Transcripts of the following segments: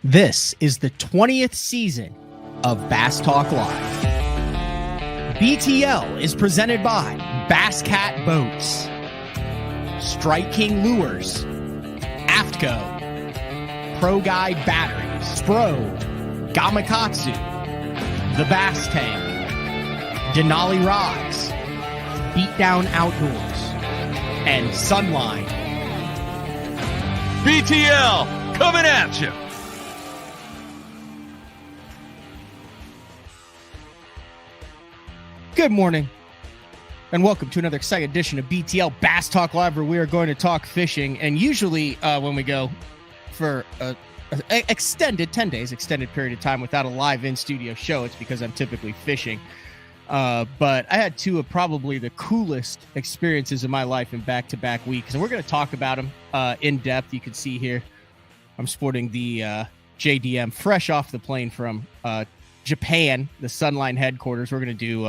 This is the 20th season of Bass Talk Live. BTL is presented by Bass Cat Boats, Strike King Lures, AFCO, Pro Guy Batteries, Spro, Gamakatsu, The Bass Tank, Denali Rods, Beatdown Outdoors, and Sunline. BTL coming at you. Good morning, and welcome to another exciting edition of BTL Bass Talk Live, where we are going to talk fishing. And usually when we go for an extended 10 days, extended period of time without a live in-studio show, it's because I'm typically fishing. But I had two of probably the coolest experiences of my life in back-to-back weeks, and we're going to talk about them in depth. You can see here I'm sporting the JDM fresh off the plane from Japan, the Sunline headquarters. We're going to do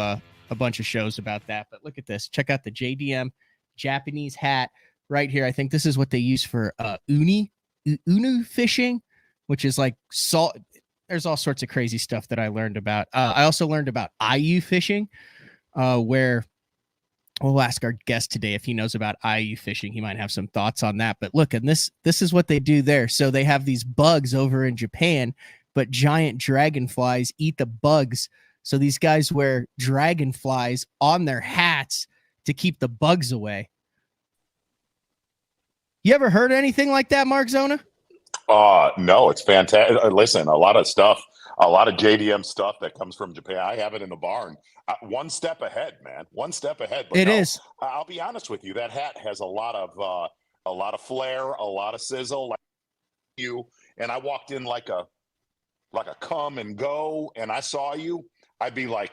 a bunch of shows about that, but look at this. Check out the JDM Japanese hat right here. I think this is what they use for unu fishing, which is like salt. There's all sorts of crazy stuff that I learned about. I also learned about IU fishing, where we'll ask our guest today if he knows about IU fishing. He might have some thoughts on that. But look, and this is what they do there. So they have these bugs over in Japan, but giant dragonflies eat the bugs. So these guys wear dragonflies on their hats to keep the bugs away. You ever heard anything like that, Mark Zona? No, it's fantastic. Listen, a lot of stuff, a lot of JDM stuff that comes from Japan. I have it in the barn. One step ahead, man. One step ahead. But it is. I'll be honest with you. That hat has a lot of flair, a lot of sizzle. Like you and I walked in like a come and go, and I saw you. I'd be like,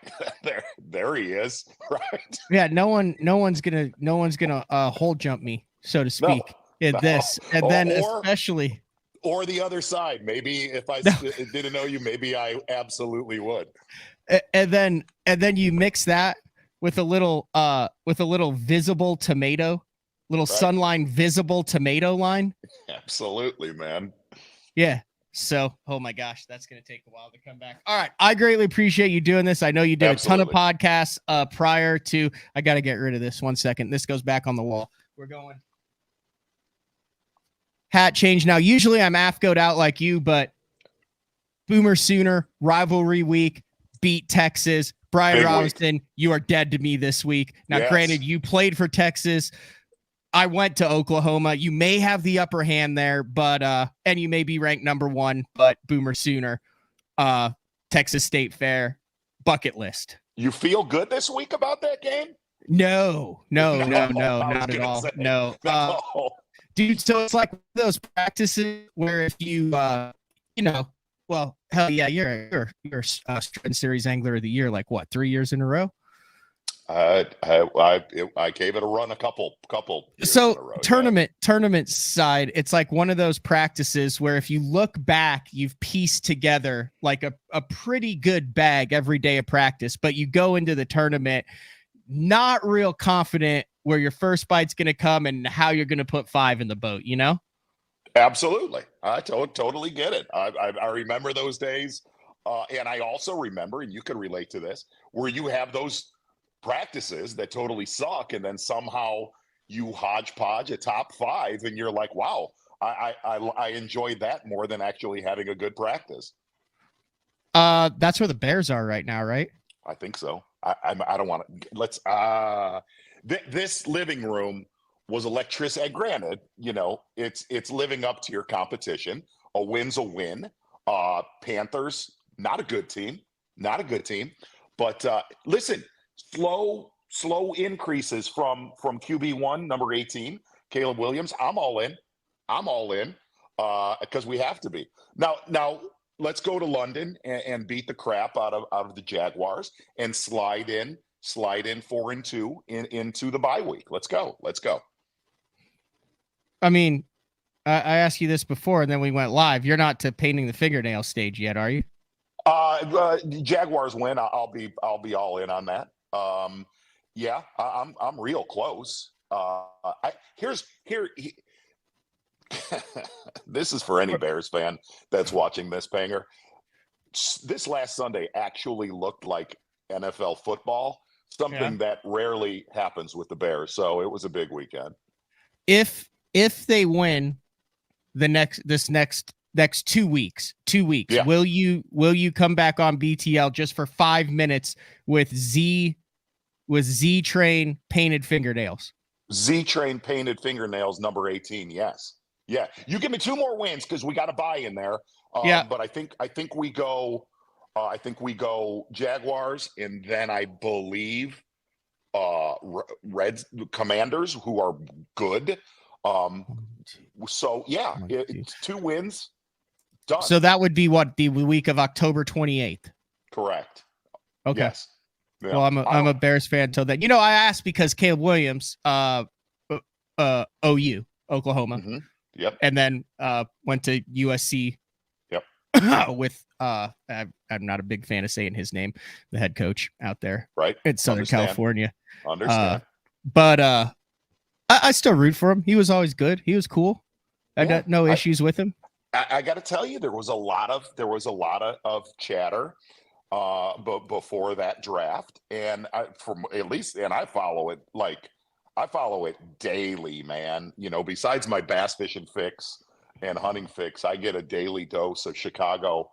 there he is, right? Yeah, no one's gonna hold jump me, so to speak. This, and then especially. Or the other side. Maybe if I didn't know you, maybe I absolutely would. And then you mix that with a little visible tomato, little right. Sunline visible tomato line. Absolutely, man. Yeah. So, oh my gosh, that's going to take a while to come back. All right. I greatly appreciate you doing this. I know you did Absolutely. A ton of podcasts prior to, I got to get rid of this 1 second. This goes back on the wall. We're going. Hat change. Now, usually I'm AFCO'd out like you, but Boomer Sooner, rivalry week, beat Texas. Brian Robinson, you are dead to me this week. Now, Granted, you played for Texas. I went to Oklahoma. You may have the upper hand there, but and you may be ranked number one, but Boomer Sooner, Texas State Fair, bucket list. You feel good this week about that game? No, not at all. No. Dude, so it's like those practices where if you, well, hell yeah, you're Strand Series Angler of the Year, like what, 3 years in a row? I gave it a run a couple. So tournament side, it's like one of those practices where if you look back, you've pieced together like a pretty good bag every day of practice, but you go into the tournament not real confident where your first bite's going to come and how you're going to put 5 in the boat, you know? Absolutely. I totally get it. I remember those days. And I also remember, and you can relate to this, where you have those practices that totally suck, and then somehow you hodgepodge a top 5 and you're like, wow, I enjoyed that more than actually having a good practice. That's where the Bears are right now, right? I think so. I don't want to let's this living room was electricity. Granted, it's living up to your competition. A win's a win. Panthers, not a good team, but but slow increases from QB1, number 18, Caleb Williams. I'm all in because we have to be. Now let's go to London and beat the crap out of the Jaguars and slide in 4-2 into the bye week. Let's go. I mean, I asked you this before and then we went live. You're not to painting the fingernail stage yet, are you? Jaguars win. I'll be all in on that. I'm real close. This is for any Bears fan that's watching this, Panger. This last Sunday actually looked like NFL football, something that rarely happens with the Bears. So it was a big weekend. If they win this next 2 weeks, will you come back on BTL just for 5 minutes with Z Train painted fingernails? Z Train painted fingernails, number 18. Yes. Yeah. You give me 2 more wins because we got a bye in there. But I think we go Jaguars, and then I believe Reds Commanders, who are good. So yeah, it's 2 wins. Done. So that would be what, the week of October 28th. Correct. Okay. Yes. Yeah. Well, I'm a Bears fan till then. I asked because Caleb Williams, OU, Oklahoma. Mm-hmm. Yep. And then went to USC. Yep. With I'm not a big fan of saying his name, the head coach out there. Right. In Southern California. Understand. But I still root for him. He was always good. He was cool. I got no issues with him. I got to tell you, there was a lot of chatter but before that draft, and I follow it daily, man. Besides my bass fishing fix and hunting fix, I get a daily dose of Chicago.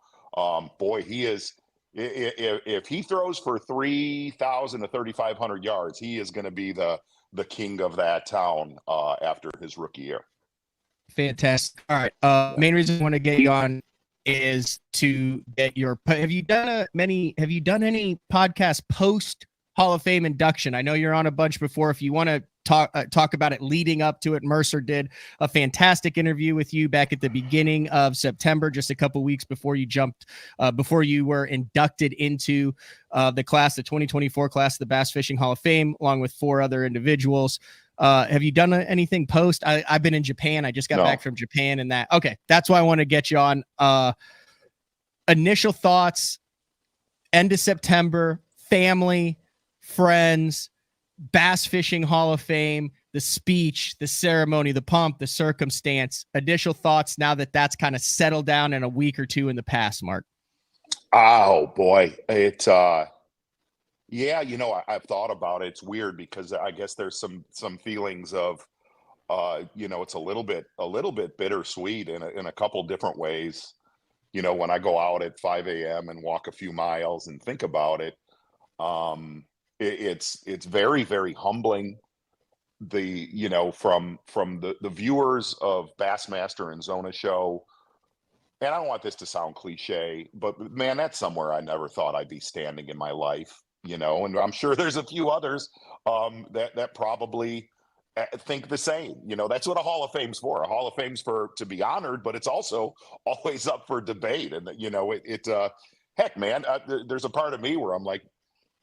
Boy, he is. If he throws for 3,000 to 3,500 yards, he is going to be the king of that town after his rookie year. Fantastic. All right. Main reason I want to get you on is to get your. Have you done any podcast post Hall of Fame induction? I know you're on a bunch before. If you want to talk about it leading up to it, Mercer did a fantastic interview with you back at the beginning of September, just a couple weeks before you were inducted into the 2024 class of the Bass Fishing Hall of Fame, along with 4 other individuals. Have you done anything post? I've been in Japan. I just got back from Japan and that. Okay. That's why I want to get you on. Initial thoughts, end of September, family, friends, Bass Fishing Hall of Fame, the speech, the ceremony, the pomp, the circumstance. Initial thoughts now that that's kind of settled down in a week or 2 in the past, Mark. Oh boy. Yeah, I've thought about it. It's weird because I guess there's some feelings of, it's a little bit bittersweet in a couple different ways. When I go out at 5 a.m. and walk a few miles and think about it, it's very, very humbling. From the viewers of Bassmaster and Zona show, and I don't want this to sound cliche, but man, that's somewhere I never thought I'd be standing in my life. And I'm sure there's a few others that probably think the same. That's what a Hall of Fame's for. A Hall of Fame's to be honored, but it's also always up for debate. And heck, man, there's a part of me where I'm like,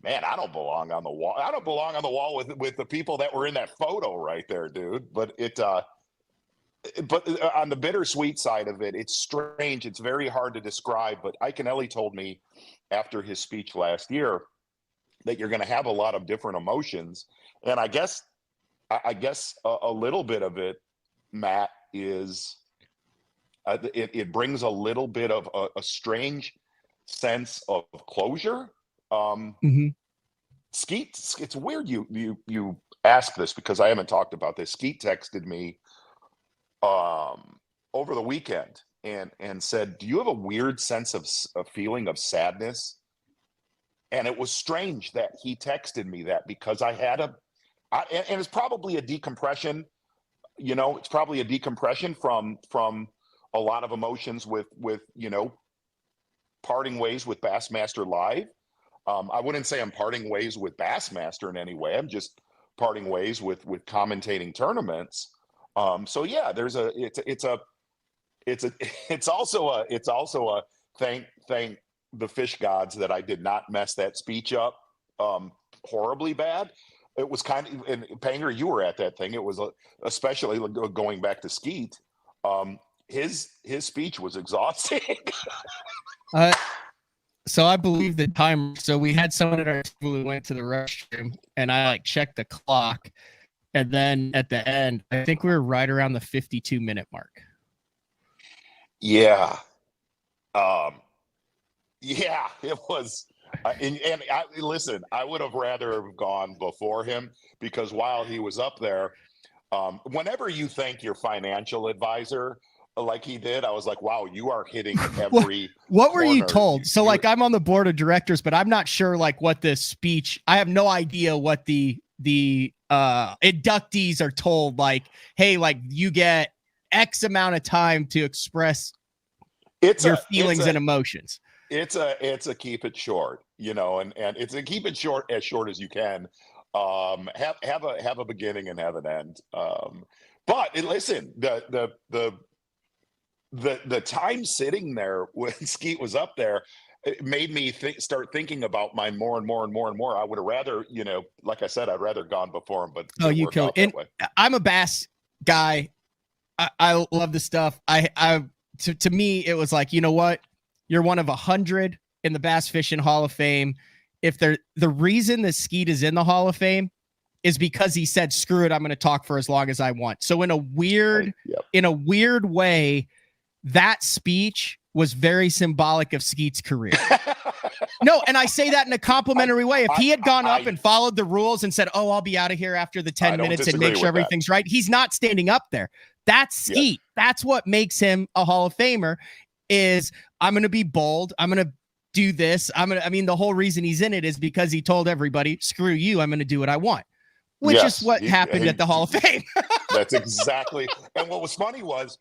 man, I don't belong on the wall. I don't belong on the wall with the people that were in that photo right there, dude. But but on the bittersweet side of it, it's strange. It's very hard to describe. But Iaconelli told me after his speech last year that you're going to have a lot of different emotions. And I guess a little bit of it, Matt, is it brings a little bit of a strange sense of closure. Skeet, it's weird you ask this because I haven't talked about this. Skeet texted me over the weekend and said, do you have a weird sense of a feeling of sadness? And it was strange that he texted me that because I had and it's probably a decompression, it's probably a decompression from a lot of emotions with parting ways with Bassmaster Live. I wouldn't say I'm parting ways with Bassmaster in any way. I'm just parting ways with commentating tournaments. So yeah, it's also a thank the fish gods that I did not mess that speech up horribly bad. It was kind of, and Panger, you were at that thing. It was especially going back to Skeet. His speech was exhausting. So I believe the timer. So we had someone at our table who went to the restroom, and I checked the clock, and then at the end, I think we were right around the 52-minute mark. Yeah. Um, yeah, it was. And listen, I would have rather have gone before him because while he was up there, whenever you thank your financial advisor like he did, I was like, wow, you are hitting What every what were you corner. told? So like I'm on the board of directors, but I'm not sure like what this speech. I have no idea what the inductees are told. Like, hey, like you get X amount of time to express It's your a feelings and emotions. it's a keep it short, and it's a keep it short as you can. Have a beginning and have an end. But listen, the time sitting there when Skeet was up there, it made me start thinking about mine more and more and more and more. I would have rather, like I said, I'd rather gone before him, but it Oh, didn't you work kill. out And that way. I'm a bass guy. I love the stuff. To me, it was like, you know what? You're one of 100 in the Bass Fishing Hall of Fame. If the reason that Skeet is in the Hall of Fame is because he said, screw it, I'm going to talk for as long as I want. So in a weird, Yep. in a weird way, that speech was very symbolic of Skeet's career. No, and I say that in a complimentary way. If he had gone up and followed the rules and said, oh, I'll be out of here after the 10 minutes and make sure everything's right, he's not standing up there. That's Skeet. Yes. That's what makes him a Hall of Famer is I'm going to be bold. I'm going to do this. The whole reason he's in it is because he told everybody, screw you. I'm going to do what I want, which is what happened at the Hall of Fame. That's exactly. And what was funny, and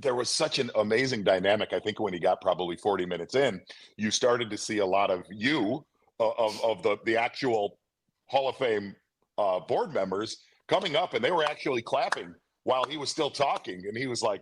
there was such an amazing dynamic. I think when he got probably 40 minutes in, you started to see a lot of the actual Hall of Fame board members coming up, and they were actually clapping while he was still talking. And he was like,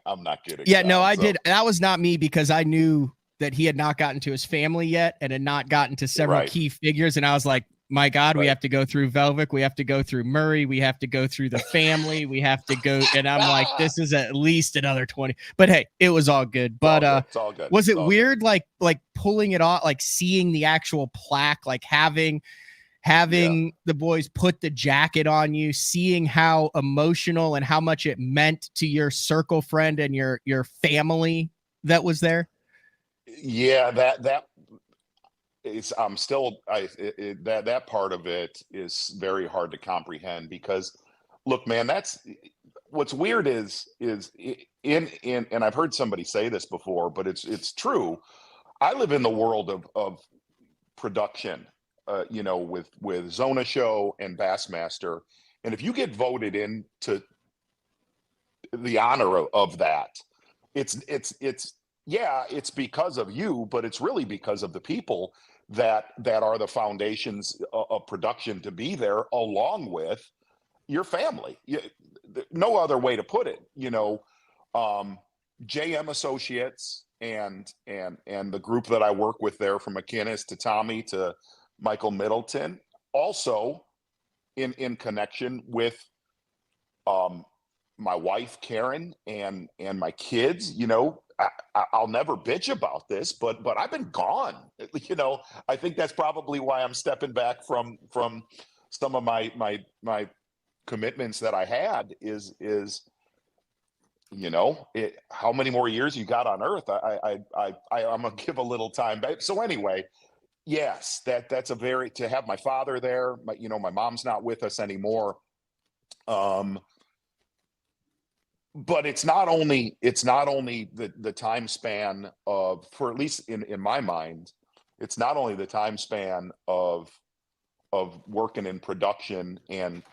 I'm not kidding. Yeah, no, I did. That was not me because I knew that he had not gotten to his family yet and had not gotten to several key figures. And I was like, my God, we have to go through Velvic. We have to go through Murray. We have to go through the family. We have to go. And I'm like, this is at least another 20. But hey, it was all good. But it's all good. Was it weird, like pulling it off, like seeing the actual plaque, like having the boys put the jacket on you, seeing how emotional and how much it meant to your circle friend and your family that was there? Yeah, that is that part of it is very hard to comprehend because look, man, that's what's weird is in and I've heard somebody say this before, but it's true. I live in the world of production, with Zona show and Bassmaster. And if you get voted into the honor of that, it's because of you, but it's really because of the people that are the foundations of production to be there, along with your family. No other way to put it. JM Associates and the group that I work with there, from McInnes to Tommy to Michael Middleton, also in connection with my wife Karen and my kids. I'll never bitch about this, but I've been gone. I think that's probably why I'm stepping back from some of my commitments that I had. How many more years you got on Earth? I'm gonna give a little time back. So anyway, yes, that's to have my father there. My mom's not with us anymore. But it's not only the time span of, for at least in my mind, it's not only the time span of working in production and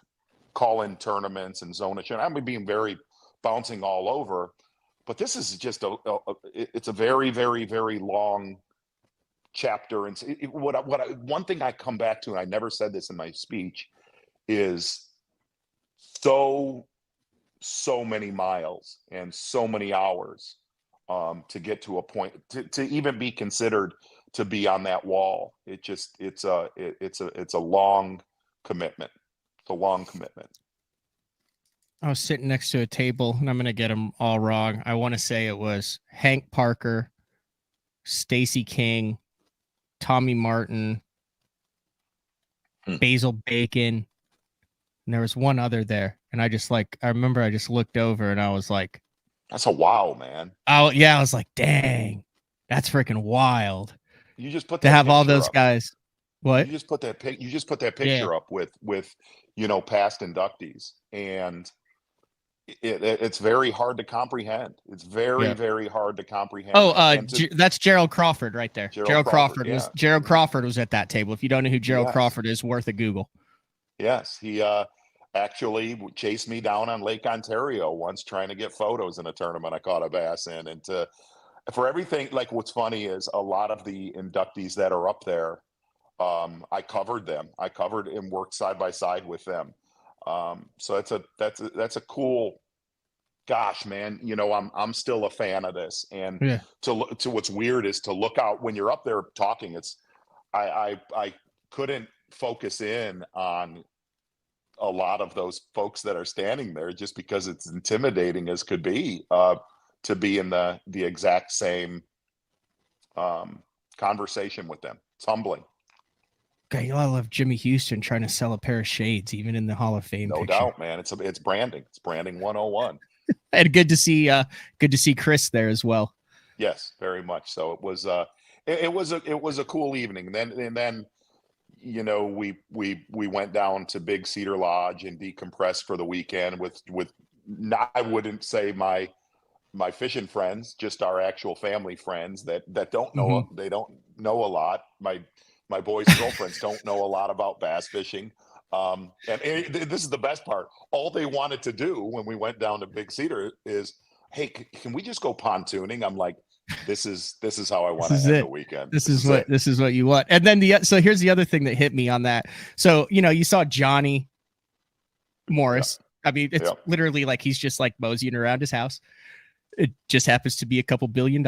call-in tournaments and Zona. I'm being very bouncing all over, but this is just it's a very, very, very long chapter. And one thing I come back to, and I never said this in my speech, is so many miles and so many hours to get to a point to even be considered to be on that wall. It's a long commitment. It's a long commitment. I was sitting next to a table, and I'm going to get them all wrong. I want to say it was Hank Parker, Stacy King, Tommy Martin, Basil Bacon, and there was one other there. And I remember I just looked over and I was like, That's a wow, man. oh yeah, I was like, dang, that's freaking wild You just put to that have all picture those up. guys. What? You just put that Yeah. picture up with past inductees, and it's very hard to comprehend. It's very, Yeah. very hard to comprehend. Oh, And to that's Gerald Crawford right there. Gerald Crawford, yeah. Gerald Crawford was at that table. If you don't know who Gerald Yes. Crawford is, worth a Google. Yes, he actually chased me down on Lake Ontario once trying to get photos in a tournament I caught a bass in. And for everything, like, what's funny is a lot of the inductees that are up there, I covered them. I covered and worked side by side with them. So that's a cool. Gosh, man, I'm still a fan of this. And Yeah. to what's weird is to look out when you're up there talking. I couldn't focus in on a lot of those folks that are standing there just because it's intimidating as could be, to be in the exact same conversation with them. It's humbling. Okay, I love Jimmy Houston trying to sell a pair of shades, even in the Hall of Fame. No picture. doubt, man. It's branding. It's branding 101. And good to see Chris there as well. Yes, very much so. It was it was a cool evening. And then we went down to Big Cedar Lodge and decompressed for the weekend with I wouldn't say my fishing friends, just our actual family friends that don't know, they don't know a lot. My boys' girlfriends don't know a lot about bass fishing. And this is the best part. All they wanted to do when we went down to Big Cedar is, hey, can we just go pontooning? I'm like, this is how I want to end the weekend. This is what you want. And then so here's the other thing that hit me on that. So, you saw Johnny Morris. Yeah. I mean, it's literally like he's just like moseying around his house. It just happens to be a couple $2 billion.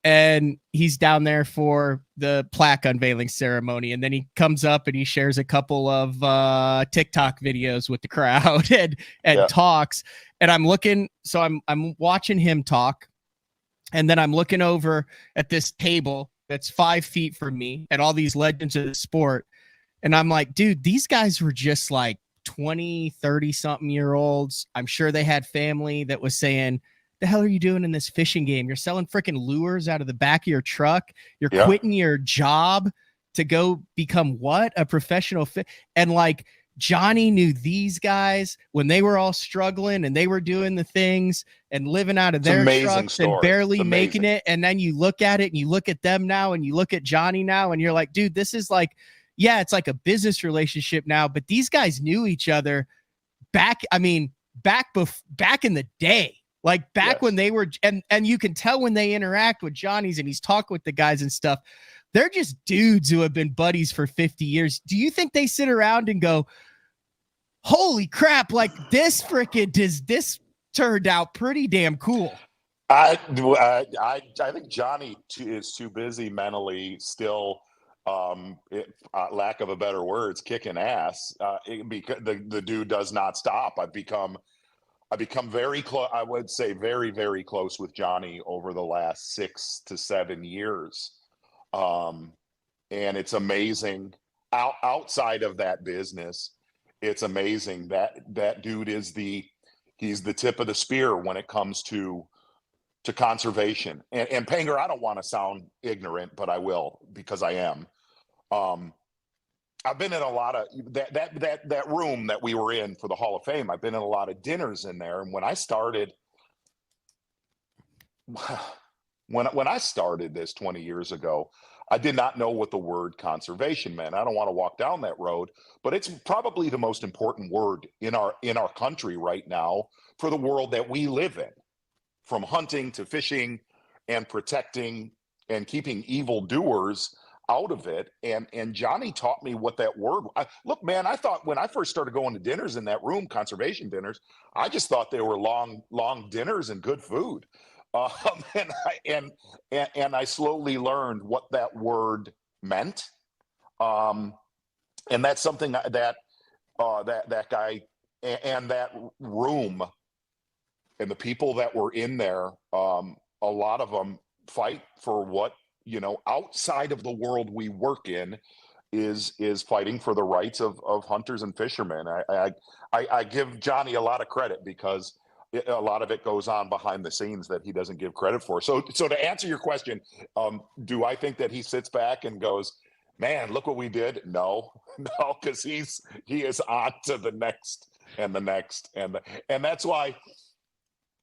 And he's down there for the plaque unveiling ceremony. And then he comes up and he shares a couple of TikTok videos with the crowd and talks. And I'm watching him talk. And then I'm looking over at this table that's 5 feet from me and all these legends of the sport. And I'm like, dude, these guys were just like 20, 30 something year olds. I'm sure they had family that was saying, the hell are you doing in this fishing game? You're selling freaking lures out of the back of your truck. You're quitting your job to go become what? A professional and like Johnny knew these guys when they were all struggling and they were doing the things and living out of their trucks and barely making it. And then you look at it and you look at them now and you look at Johnny now and you're like, dude, this is like, yeah, it's like a business relationship now, but these guys knew each other back in the day. Like back when they were, and you can tell when they interact with Johnny's and he's talking with the guys and stuff, they're just dudes who have been buddies for 50 years. Do you think they sit around and go, holy crap, like this turned out pretty damn cool? I think Johnny is too busy mentally still, lack of a better words, kicking ass, because the dude does not stop. I've become very close. I would say very, very close with Johnny over the last 6 to 7 years. And it's amazing outside of that business. It's amazing that dude he's the tip of the spear when it comes to conservation. And Panger, I don't want to sound ignorant, but I will, because I am. I've been in a lot of that room that we were in for the Hall of Fame. I've been in a lot of dinners in there. And when I started this 20 years ago, I did not know what the word conservation meant. I don't want to walk down that road, but it's probably the most important word in our country right now for the world that we live in, from hunting to fishing and protecting and keeping evildoers out of it. And Johnny taught me what that word. Look, man, I thought when I first started going to dinners in that room, conservation dinners, I just thought they were long dinners and good food. And I slowly learned what that word meant. And that's something that guy and that room and the people that were in there, a lot of them fight for what, outside of the world we work in, is fighting for the rights of hunters and fishermen. I give Johnny a lot of credit because a lot of it goes on behind the scenes that he doesn't give credit for. So to answer your question, do I think that he sits back and goes, man, look what we did? No, no, because he is on to the next and the next, and that's why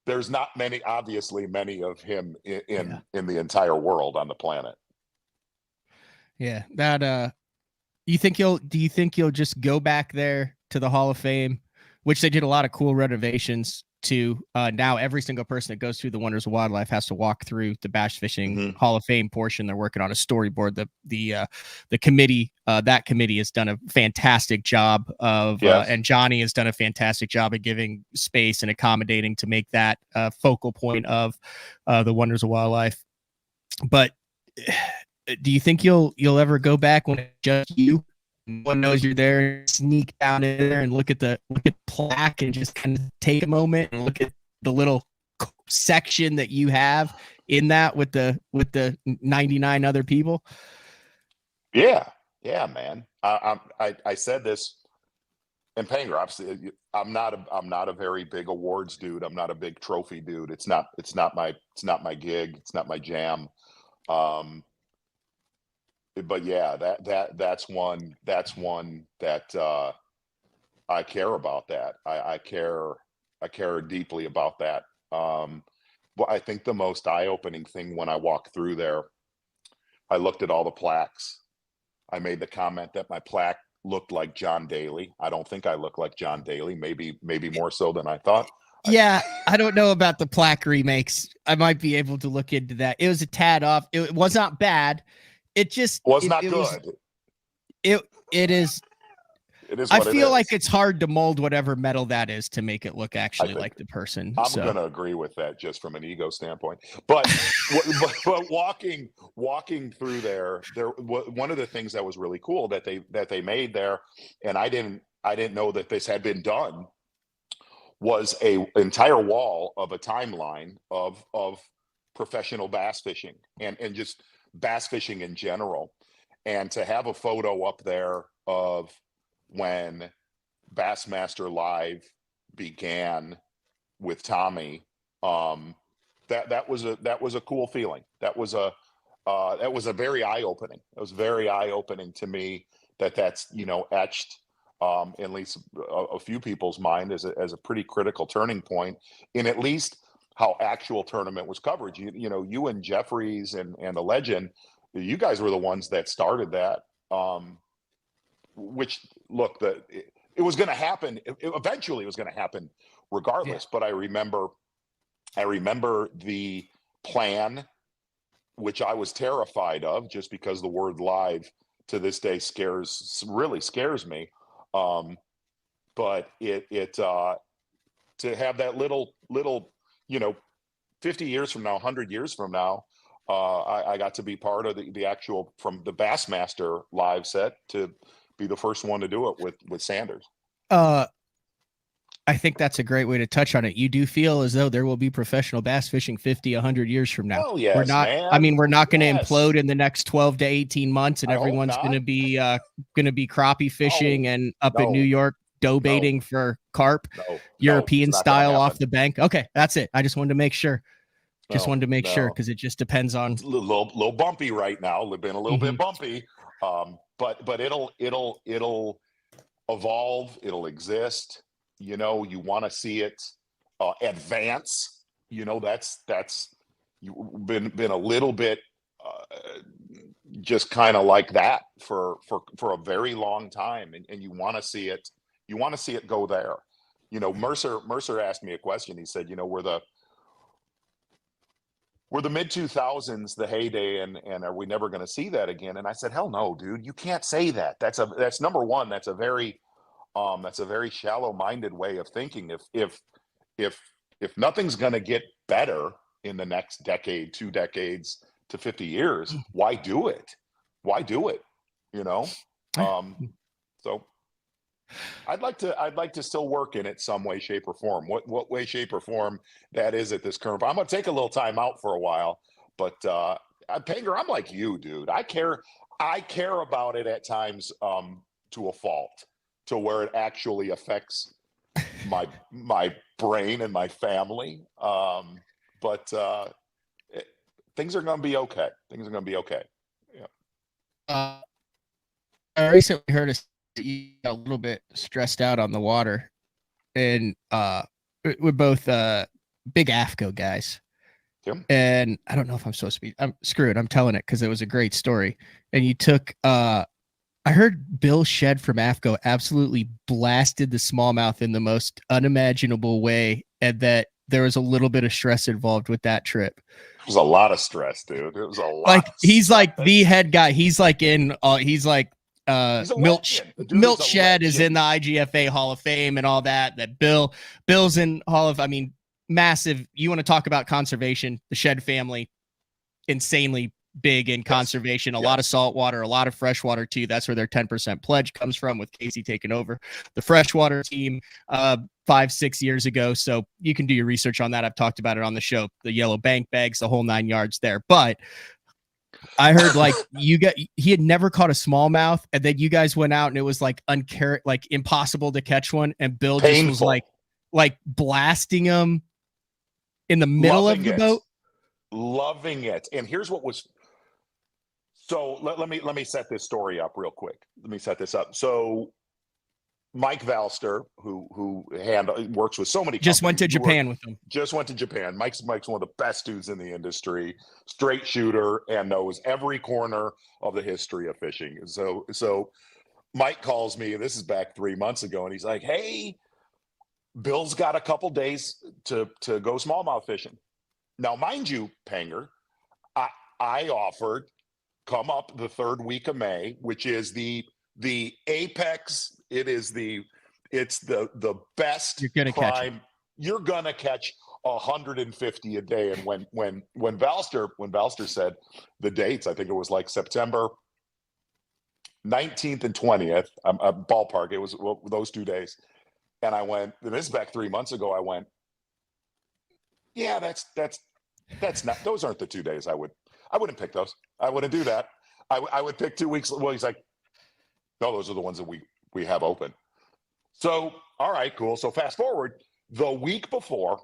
there's not many of him in the entire world on the planet. Yeah, that do you think you'll just go back there to the Hall of Fame, which they did a lot of cool renovations to? Now every single person that goes through the Wonders of Wildlife has to walk through the Bass Fishing Hall of Fame portion. They're working on a storyboard. The committee, that committee has done a fantastic job of, and Johnny has done a fantastic job of giving space and accommodating to make that focal point of the Wonders of Wildlife. But do you think you'll ever go back when it's just you? No one knows you're there. Sneak down in there and look at the plaque and just kind of take a moment and look at the little section that you have in that with the 99 other people. Yeah, man. I said this, and Panger, obviously, I'm not a very big awards dude. I'm not a big trophy dude. It's not my gig. It's not my jam. But yeah, that's one that I care about. That I care deeply about that. But I think the most eye-opening thing when I walked through there, I looked at all the plaques. I made the comment that my plaque looked like John Daly. I don't think I look like John Daly. Maybe more so than I thought. Yeah, I don't know about the plaque remakes. I might be able to look into that. It was a tad off. It was not bad. It just was not good. It is. It is. I feel like it's hard to mold whatever metal that is to make it look actually like the person. I'm going to agree with that just from an ego standpoint. But but walking through there, one of the things that was really cool that they made there, and I didn't know that this had been done, was a entire wall of a timeline of professional bass fishing and just bass fishing in general. And to have a photo up there of when Bassmaster Live began with Tommy, that was a cool feeling. That was a very eye-opening. It was very eye-opening to me that's etched at least a few people's mind as a pretty critical turning point in at least how actual tournament was covered. You and Jeffries and the Legend, you guys were the ones that started that. Which look, it was going to happen. Eventually, it was going to happen regardless. Yeah. But I remember the plan, which I was terrified of, just because the word live to this day really scares me. But it to have that little 50 years from now, 100 years from now, I got to be part of the actual, from the Bassmaster Live set, to be the first one to do it with Sanders. I think that's a great way to touch on it. You do feel as though there will be professional bass fishing 50, 100 years from now. Oh, yes, we're not, man. I mean, we're not going to implode in the next 12 to 18 months, and everyone's going to be crappie fishing and up in New York dough baiting for carp, European style off the bank. Okay, that's it. I just wanted to make sure. Wanted to make sure, because it just depends on. It's a little bumpy right now. It's been a little bit bumpy, but it'll evolve. It'll exist. You want to see it advance. That's been a little bit just kind of like that for a very long time, and you want to see it. You want to see it go there. Mercer asked me a question. He said, were the mid 2000s the heyday, and are we never going to see that again? And I said, hell no, dude, you can't say that. That's number one. That's a very shallow-minded way of thinking. If nothing's going to get better in the next decade, 2 decades to 50 years, why do it? So I'd like to still work in it some way, shape, or form. What way, shape, or form that is at this current. I'm gonna take a little time out for a while, but Panger, I'm like you, dude. I care. I care about it at times to a fault, to where it actually affects my brain and my family. But things are going to be okay. Things are going to be okay. I recently heard us you got a little bit stressed out on the water, and we're both big AFCO guys. Tim? And I don't know if I'm supposed to be. I'm screwed. I'm telling it because it was a great story. And you took. I heard Bill Shed from AFCO absolutely blasted the smallmouth in the most unimaginable way, and that there was a little bit of stress involved with that trip. It was a lot of stress, dude. It was a lot. Like he's like the head guy. He's like he's Milt Shed is in the IGFA Hall of Fame and all that. That Bill's in Hall of. I mean, massive. You want to talk about conservation? The Shed family, insanely big in conservation. A lot of saltwater, a lot of freshwater too. That's where their 10% pledge comes from, with Casey taking over the freshwater team 5-6 years ago. So you can do your research on that. I've talked about it on the show. The yellow bank bags, the whole 9 yards there. But I heard like he had never caught a smallmouth, and then you guys went out and it was like impossible to catch one, and Bill just was like blasting him in the middle of the boat. Loving it. And here's what was so let me set this story up real quick. Let me set this up. So Mike Valster, who works with so many just went to Japan with him. Just went to Japan. Mike's one of the best dudes in the industry, straight shooter, and knows every corner of the history of fishing. So Mike calls me, this is back 3 months ago, and he's like, hey, Bill's got a couple days to go smallmouth fishing. Now, mind you, Panger, I offered come up the third week of May, which is the apex. It's the best prime. You're gonna catch 150 a day. And when Valster said the dates, I think it was like September 19th and 20th, ballpark. It was those 2 days, and I went. And this is back 3 months ago. I went. Yeah, that's not. Those aren't the 2 days I wouldn't pick those. I wouldn't do that. I would pick 2 weeks. Well, he's like, no, those are the ones that we have open. So, all right, cool. So fast forward the week before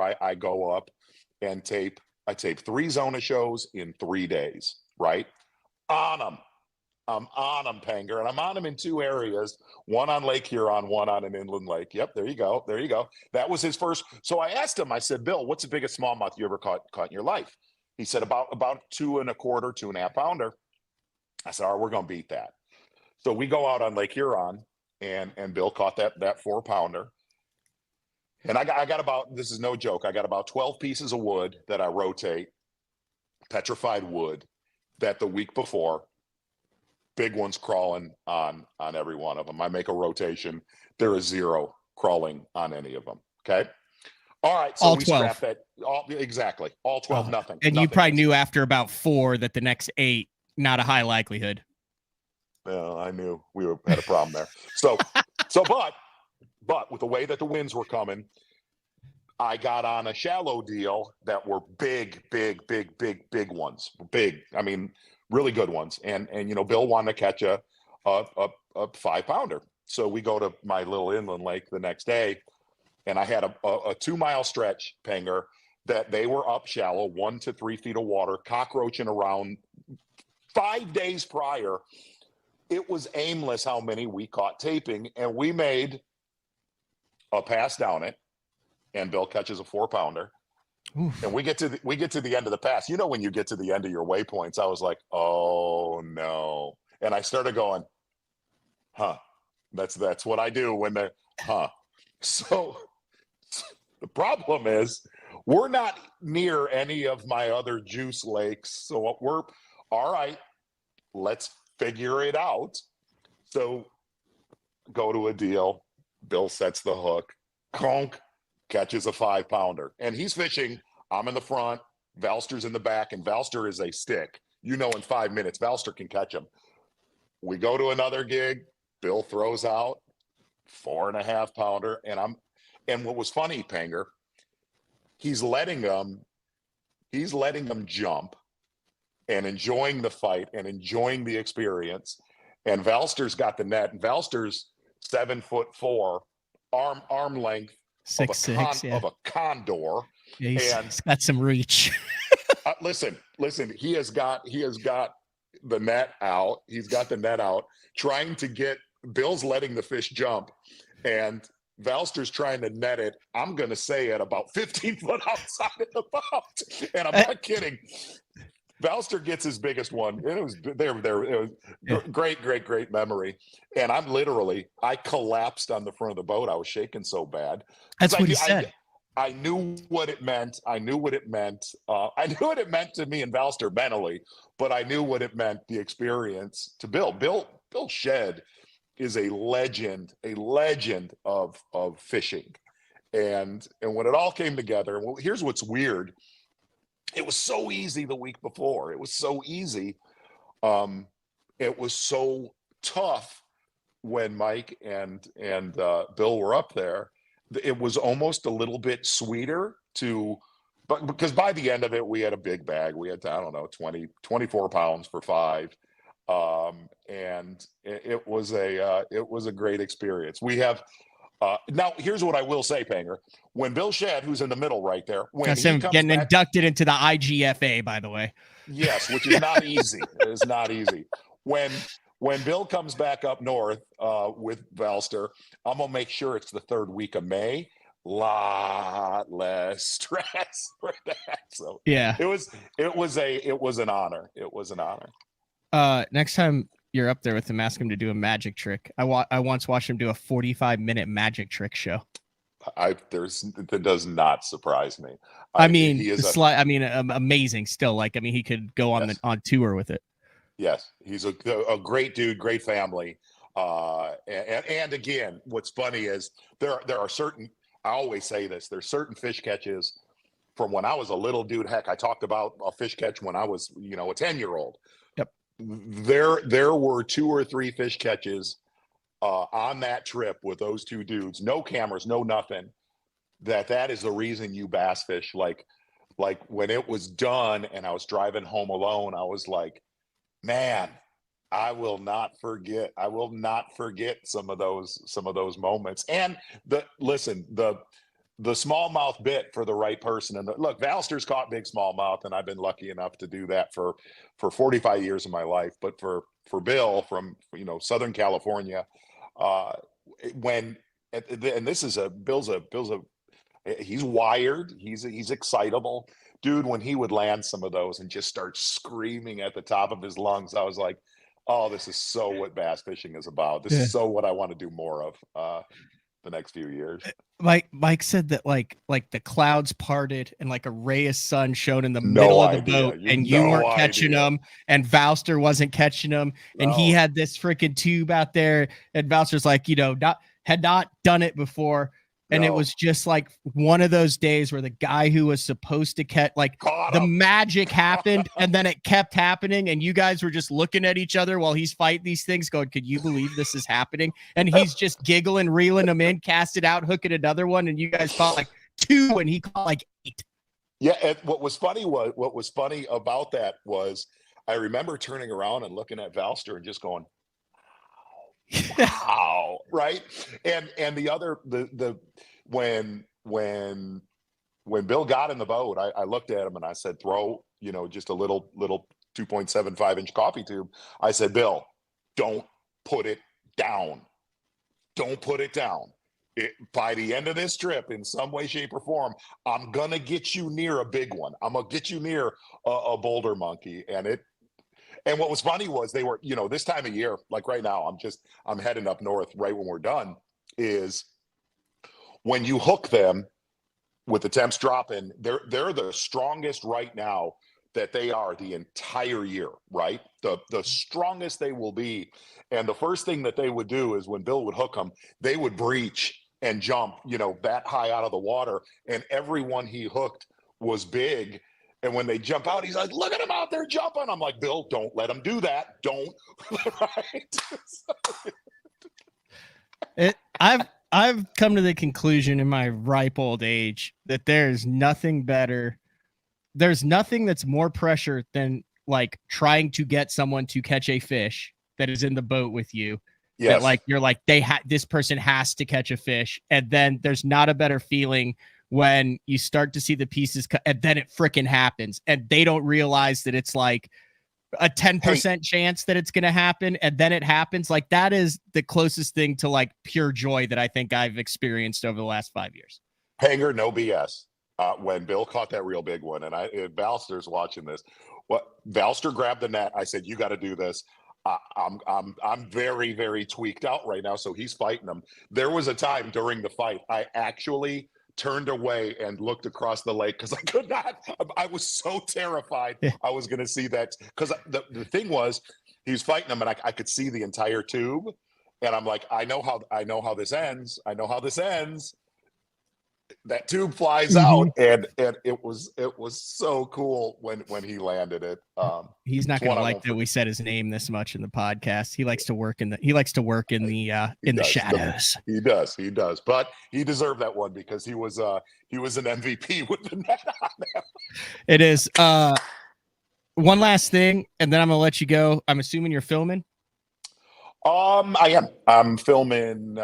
I go up and I tape 3 Zona shows in 3 days, right? On them. I'm on them, Panger, and I'm on them in 2 areas, one on Lake Huron, one on an inland lake. Yep, there you go. That was his first. So I asked him, I said, Bill, what's the biggest smallmouth you ever caught in your life? He said about 2.25, 2.5 pounder. I said, all right, we're going to beat that. So we go out on Lake Huron, and Bill caught that 4 pounder. And I got about, this is no joke, I got about 12 pieces of wood that I rotate, petrified wood, that the week before, big ones crawling on every one of them. I make a rotation. There is 0 crawling on any of them. Okay. All right. So all we 12. scrap that. Exactly. All 12, nothing. And you probably knew after about 4 that the next 8, not a high likelihood. Well, I knew we had a problem there. But with the way that the winds were coming, I got on a shallow deal that were big ones. Big. I mean, really good ones. And Bill wanted to catch a 5 pounder. So we go to my little inland lake the next day, and I had a 2-mile stretch, Panger, that they were up shallow, 1 to 3 feet of water, cockroaching around. 5 days prior, it was aimless how many we caught taping, and we made a pass down it, and Bill catches a 4 pounder. Oof. And we get to the end of the pass. When you get to the end of your waypoints, I was like, oh no. And I started going, huh. That's what I do when they're So the problem is we're not near any of my other juice lakes. So we're all right, let's figure it out. So go to a deal. Bill sets the hook. Conk. Catches a 5 pounder, and he's fishing. I'm in the front, Valster's in the back, and Valster is a stick. In 5 minutes, Valster can catch him. We go to another gig. Bill throws out 4.5 pounder, and what was funny, Panger, he's letting them jump, and enjoying the fight and enjoying the experience. And Valster's got the net, and Valster's 7'4", arm length 6'6", yeah. of a condor. Yeah, and he's got some reach. Listen, he has got the net out. He's got the net out, trying to get Bill's letting the fish jump, and Valster's trying to net it. I'm going to say at about 15 foot outside of the boat, and I'm not kidding. Valster gets his biggest one, and it was there. It was great memory. And I collapsed on the front of the boat. I was shaking so bad. That's what he said. I knew what it meant. I knew what it meant. I knew what it meant to me and Valster mentally, but I knew what it meant, the experience to Bill. Bill Shedd is a legend of fishing. And when it all came together, well, here's what's weird. It was so easy the week before. It was so easy. It was so tough when Mike and Bill were up there. It was almost a little bit sweeter but because by the end of it, we had a big bag. We had, I don't know, 24 pounds for 5. And it was a great experience. We have, now here's what I will say, Panger. When Bill Shedd, who's in the middle right there, when that's him getting inducted into the IGFA, by the way. Yes, which is not easy. It is not easy. When Bill comes back up north with Valster, I'm gonna make sure it's the 3rd week of May. Lot less stress for that. So yeah, it was an honor. It was an honor. Next time you're up there with him, ask him to do a magic trick. I once watched him do a 45-minute magic trick show. That does not surprise me. Amazing still. He could go on on tour with it. Yes, he's a great dude, great family. And again, what's funny is there are certain, I always say this, there's certain fish catches from when I was a little dude. Heck, I talked about a fish catch when I was, a 10-year-old. Yep. There were 2 or 3 fish catches on that trip with those 2 dudes, no cameras, no nothing. That is the reason you bass fish. Like when it was done and I was driving home alone, I was like, man, I will not forget some of those moments. And the smallmouth bit for the right person. And look, Valster's caught big smallmouth, and I've been lucky enough to do that for 45 years of my life. But for Bill from Southern California, he's wired, he's excitable. Dude, when he would land some of those and just start screaming at the top of his lungs, I was like, oh, this is so what bass fishing is about. This is so what I want to do more of the next few years. Mike said that like the clouds parted and like a ray of sun shone in the middle of the boat, and you weren't catching them, and Valster wasn't catching them, and he had this freaking tube out there, and Valster's like, had not done it before. And it was just like one of those days where the guy who was supposed to catch, the magic happened, and then it kept happening, and you guys were just looking at each other while he's fighting these things going, could you believe this is happening? And he's just giggling, reeling them in, cast it out, hooking another one, and you guys caught like 2, and he caught like 8. Yeah, and what was funny about that was I remember turning around and looking at Valster and just going, wow, right? And the other when Bill got in the boat, I looked at him and I said, throw just a little 2.75-inch coffee tube. I said, Bill, don't put it down. Don't put it down. By the end of this trip, in some way, shape, or form, I'm gonna get you near a big one. I'm gonna get you near a boulder monkey. And what was funny was they were, this time of year, like right now, I'm heading up north right when we're done, is when you hook them with the temps dropping, they're the strongest right now that they are the entire year, right? The strongest they will be. And the first thing that they would do is when Bill would hook them, they would breach and jump, that high out of the water. And everyone he hooked was big. And when they jump out, he's like, look at him out there jumping. I'm like, Bill, don't let him do that. Don't. Right? I've come to the conclusion in my ripe old age that there's nothing better. There's nothing that's more pressure than like trying to get someone to catch a fish that is in the boat with you. Yes. That like you're like this person has to catch a fish, and then there's not a better feeling when you start to see the pieces and then it freaking happens, and they don't realize that it's like a 10% chance that it's going to happen, and then it happens. Like that is the closest thing to like pure joy that I think I've experienced over the last 5 years. Panger, no BS. When Bill caught that real big one, and Balster's watching this. Balster grabbed the net. I said, "You got to do this." I'm very, very tweaked out right now, so he's fighting him. There was a time during the fight I actually turned away and looked across the lake because I could not. I was so terrified I was going to see that, because the thing was he was fighting him, and I could see the entire tube, and I'm like, I know how this ends. I know how this ends. That tube flies out, and it was so cool when he landed it. He's not going to like that we said his name this much in the podcast. He likes to work in the shadows. He does. But he deserved that one because he was an MVP with the net on him. It is. One last thing, and then I'm gonna let you go. I'm assuming you're filming. I am. I'm filming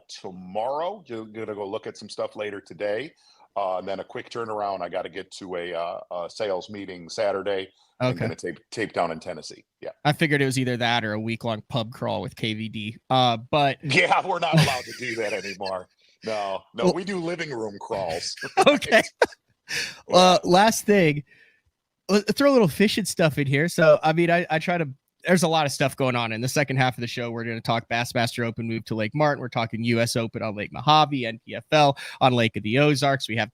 tomorrow. You're gonna go look at some stuff later today, and then a quick turnaround. I got to get to a sales meeting Saturday. Okay. I'm gonna tape down in Tennessee. Yeah. I figured it was either that or a week-long pub crawl with KVD. But yeah, we're not allowed to do that anymore. No, we do living room crawls. Okay. Last thing, throw a little fishing stuff in here. So I mean, I try to. There's a lot of stuff going on in the second half of the show. We're going to talk Bassmaster Open move to Lake Martin. We're talking U.S. Open on Lake Mojave, NPFL on Lake of the Ozarks. We have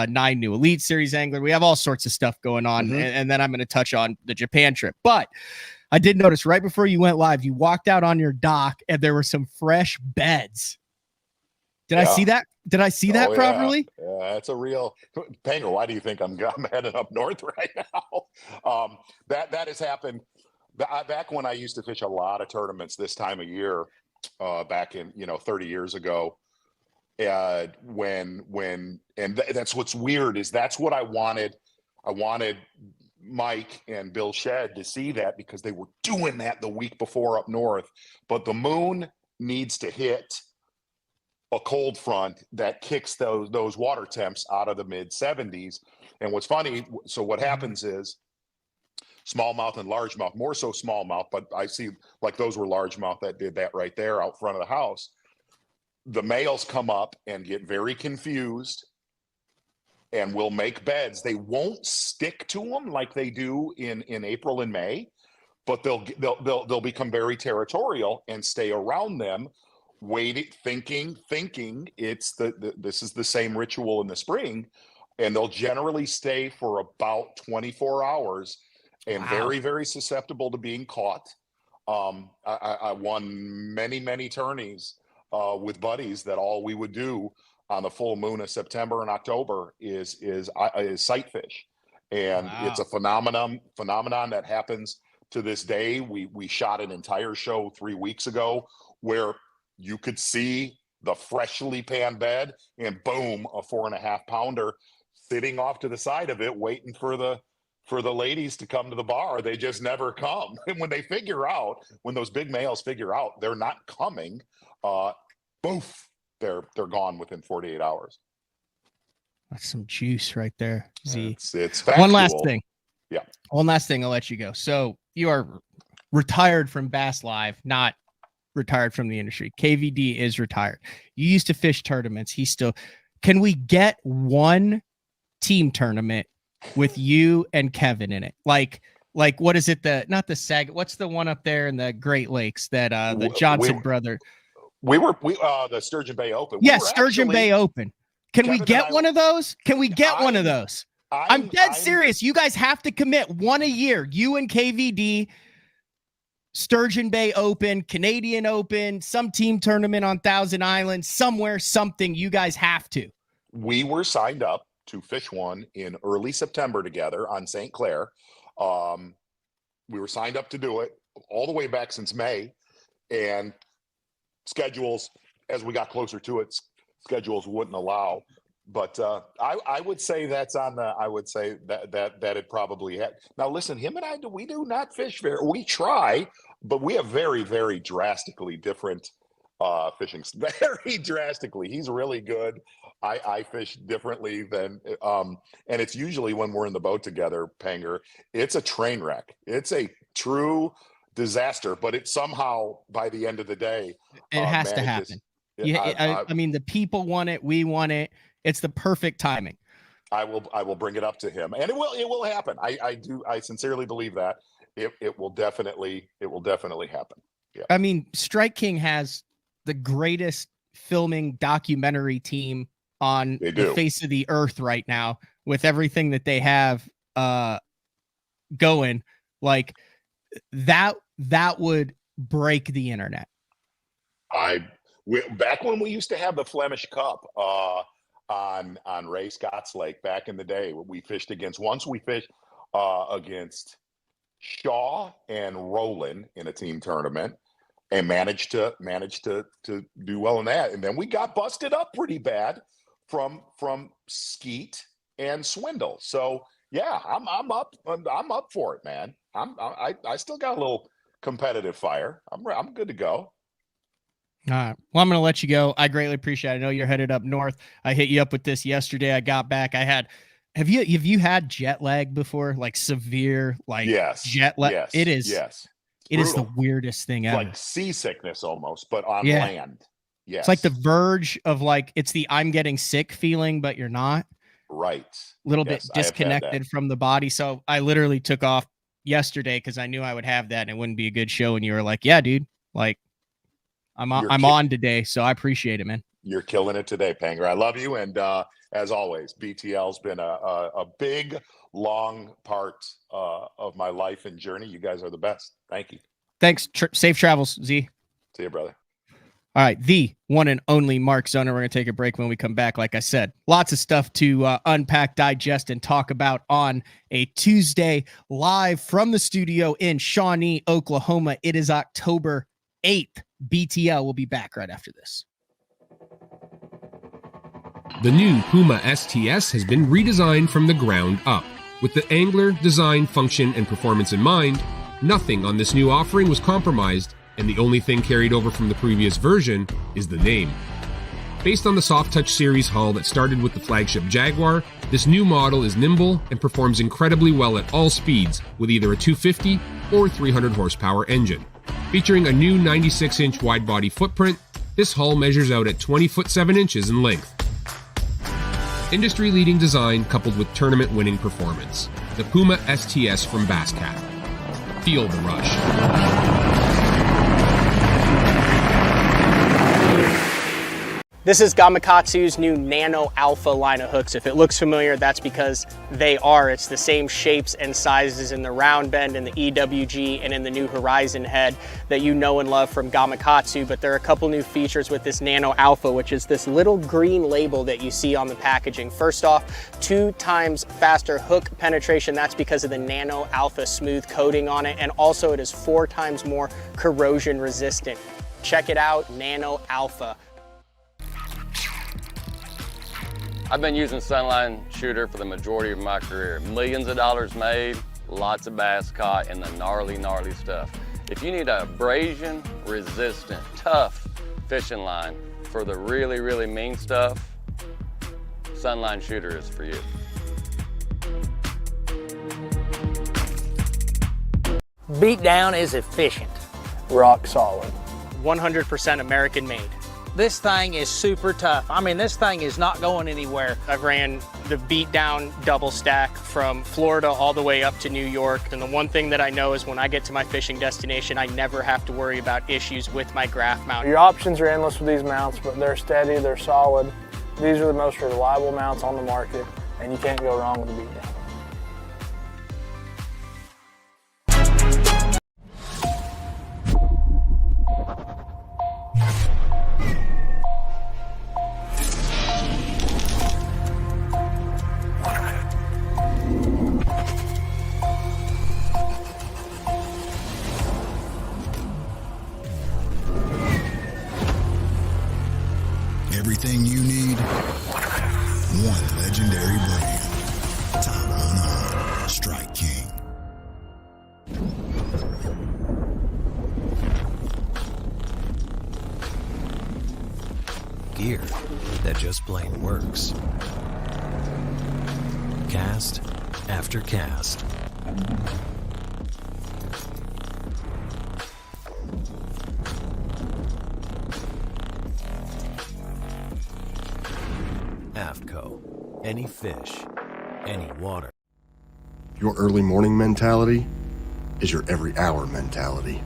9 new Elite Series angler. We have all sorts of stuff going on. And then I'm going to touch on the Japan trip. But I did notice right before you went live, you walked out on your dock and there were some fresh beds. Did I see that? Did I see that properly? Yeah, it's a real Panger. Why do you think I'm heading up north right now? That has happened. Back when I used to fish a lot of tournaments this time of year, back in 30 years ago, that's what's weird is that's what I wanted. I wanted Mike and Bill Shedd to see that because they were doing that the week before up north. But the moon needs to hit a cold front that kicks those water temps out of the mid 70s. And what's funny, so what happens is, smallmouth and largemouth, more so smallmouth, but I see like those were largemouth that did that right there out front of the house. The males come up and get very confused and will make beds. They won't stick to them like they do in April and May, but they'll become very territorial and stay around them, waiting, thinking it's this is the same ritual in the spring, and they'll generally stay for about 24 hours. And very, very susceptible to being caught. I won many tourneys with buddies that all we would do on the full moon of September and October is sight fish, and it's a phenomenon that happens to this day. We shot an entire show 3 weeks ago where you could see the freshly panned bed, and boom, a 4.5 pounder sitting off to the side of it, waiting for the ladies to come to the bar. They just never come. And when those big males figure out they're not coming, boof, they're gone within 48 hours. That's some juice right there, Z. It's factual. One last thing. Yeah. One last thing, I'll let you go. So you are retired from Bass Live, not retired from the industry. KVD is retired. You used to fish tournaments. Can we get one team tournament with you and Kevin in it? Like what is it? Not the Sag. What's the one up there in the Great Lakes that the Johnson brother? We the Sturgeon Bay Open. Sturgeon Bay Open. Can we get one of those? Can we get one of those? I'm dead serious. You guys have to commit one a year. You and KVD, Sturgeon Bay Open, Canadian Open, some team tournament on Thousand Islands, somewhere, something. You guys have to. We were signed up to fish one in early September together on St. Clair. We were signed up to do it all the way back since May, and schedules, as we got closer to it, schedules wouldn't allow. But I would say that's on the. I would say that it probably had. Now listen, him and I we do not fish very. We try, but we have very very drastically different fishing. Very drastically. He's really good. I fish differently than and it's usually when we're in the boat together, Panger. It's a train wreck. It's a true disaster. But it somehow by the end of the day, it has to happen. I mean, the people want it. We want it. It's the perfect timing. I will bring it up to him, and it will happen. I sincerely believe that it will definitely happen. Yeah. I mean, Strike King has the greatest filming documentary team on the face of the earth right now, with everything that they have going. Like that would break the internet. Back when we used to have the Flemish Cup on Ray Scott's Lake back in the day, we fished against against Shaw and Roland in a team tournament, and managed to do well in that. And then we got busted up pretty bad from Skeet and Swindle. So yeah, I'm up for it, man. I still got a little competitive fire. I'm good to go. All right. Well, I'm going to let you go. I greatly appreciate it. I know you're headed up north. I hit you up with this yesterday. I got back. Have you had jet lag before? Like severe, like jet lag? Yes. It is. Yes. It is the weirdest thing ever. Like seasickness almost, but on land. Yes. It's like the verge of like, it's the I'm getting sick feeling, but you're not. Right. A little bit disconnected from the body. So I literally took off yesterday because I knew I would have that and it wouldn't be a good show. And you were like, yeah, dude, like, I'm on today, so I appreciate it, man. You're killing it today, Panger. I love you, and as always, BTL's been a big, long part of my life and journey. You guys are the best. Thank you. Thanks. Safe travels, Z. See you, brother. All right, the one and only Mark Zona. We're going to take a break. When we come back, like I said, lots of stuff to unpack, digest, and talk about on a Tuesday live from the studio in Shawnee, Oklahoma. It is October 8th. BTL will be back right after this. The new Puma STS has been redesigned from the ground up. With the angler, design, function, and performance in mind, nothing on this new offering was compromised, and the only thing carried over from the previous version is the name. Based on the Soft Touch series hull that started with the flagship Jaguar, this new model is nimble and performs incredibly well at all speeds with either a 250 or 300 horsepower engine. Featuring a new 96-inch wide-body footprint, this hull measures out at 20 foot 7 inches in length. Industry-leading design coupled with tournament-winning performance. The Puma STS from Basscat. Feel the rush. This is Gamakatsu's new Nano Alpha line of hooks. If it looks familiar, that's because they are. It's the same shapes and sizes in the round bend and the EWG and in the new Horizon head that you know and love from Gamakatsu, but there are a couple new features with this Nano Alpha, which is this little green label that you see on the packaging. First off, 2 times faster hook penetration. That's because of the Nano Alpha smooth coating on it, and also it is 4 times more corrosion resistant. Check it out, Nano Alpha. I've been using Sunline Shooter for the majority of my career. Millions of dollars made, lots of bass caught, and the gnarly, gnarly stuff. If you need a abrasion resistant, tough fishing line for the really, really mean stuff, Sunline Shooter is for you. Beatdown is efficient. Rock solid. 100% American made. This thing is super tough. I mean, this thing is not going anywhere. I've ran the Beatdown double stack from Florida all the way up to New York. And the one thing that I know is when I get to my fishing destination, I never have to worry about issues with my graph mount. Your options are endless with these mounts, but they're steady, they're solid. These are the most reliable mounts on the market, and you can't go wrong with the Beatdown. Everything you need, one legendary brand. Top on, Strike King. Gear that just plain works. Cast after cast. AFCO. Any fish, any water. Your early morning mentality is your every hour mentality.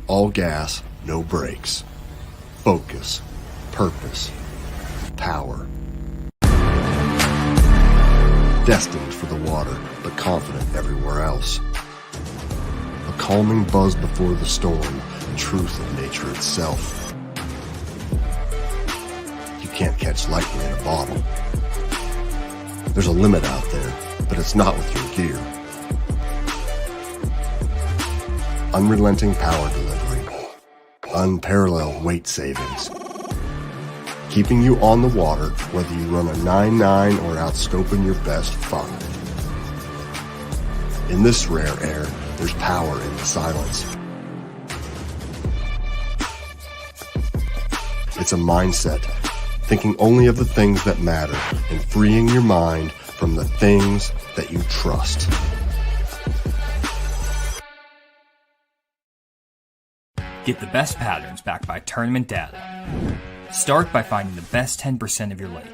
All gas, no brakes. Focus, purpose, power. Destined for the water, but confident everywhere else. A calming buzz before the storm, truth of nature itself. You can't catch lightning in a bottle. There's a limit out there, but it's not with your gear. Unrelenting power delivery. Unparalleled weight savings. Keeping you on the water, whether you run a 9.9 or outscoping your best 5. In this rare air, there's power in the silence. It's a mindset, thinking only of the things that matter and freeing your mind from the things that you trust. Get the best patterns backed by tournament data. Start by finding the best 10% of your lake.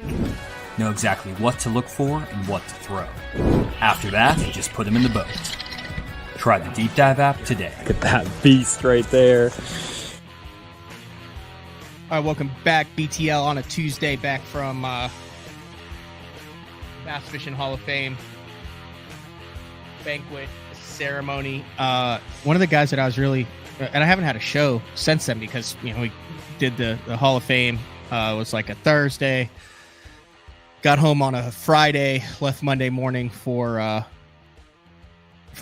Know exactly what to look for and what to throw. After that, just put them in the boat. Try the Deep Dive app today. Look at that beast right there. All right, welcome back, BTL, on a Tuesday, back from Bass Fishing Hall of Fame banquet ceremony. One of the guys that I was really, and I haven't had a show since then because, you know, we did the Hall of Fame. It was like a Thursday. Got home on a Friday, left Monday morning for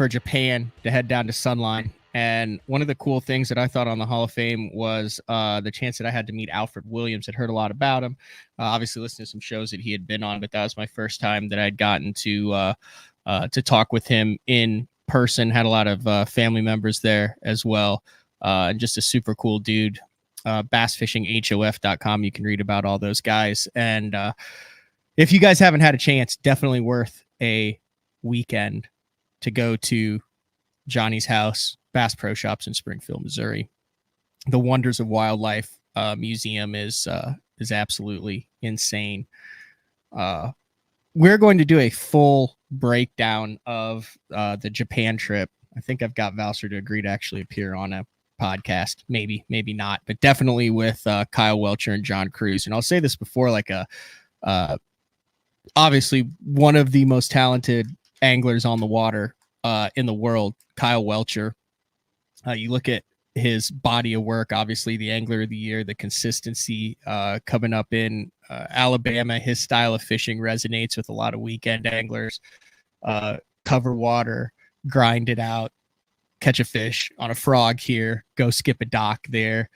Japan to head down to Sunline. And one of the cool things that I thought on the Hall of Fame was the chance that I had to meet Alfred Williams. I'd heard a lot about him. Obviously, listened to some shows that he had been on, but that was my first time that I'd gotten to talk with him in person. Had a lot of family members there as well. And just a super cool dude. Bassfishinghof.com. You can read about all those guys. And if you guys haven't had a chance, definitely worth a weekend to go to Johnny's house, Bass Pro Shops in Springfield, Missouri. The Wonders of Wildlife Museum is absolutely insane. We're going to do a full breakdown of the Japan trip. I think I've got Valser to agree to actually appear on a podcast. Maybe not, but definitely with Kyle Welcher and John Cruz. And I'll say this before, like obviously one of the most talented anglers on the water in the world, Kyle Welcher. You look at his body of work, obviously the Angler of the Year, the consistency coming up in Alabama. His style of fishing resonates with a lot of weekend anglers. Cover water, grind it out, catch a fish on a frog here, go skip a dock there,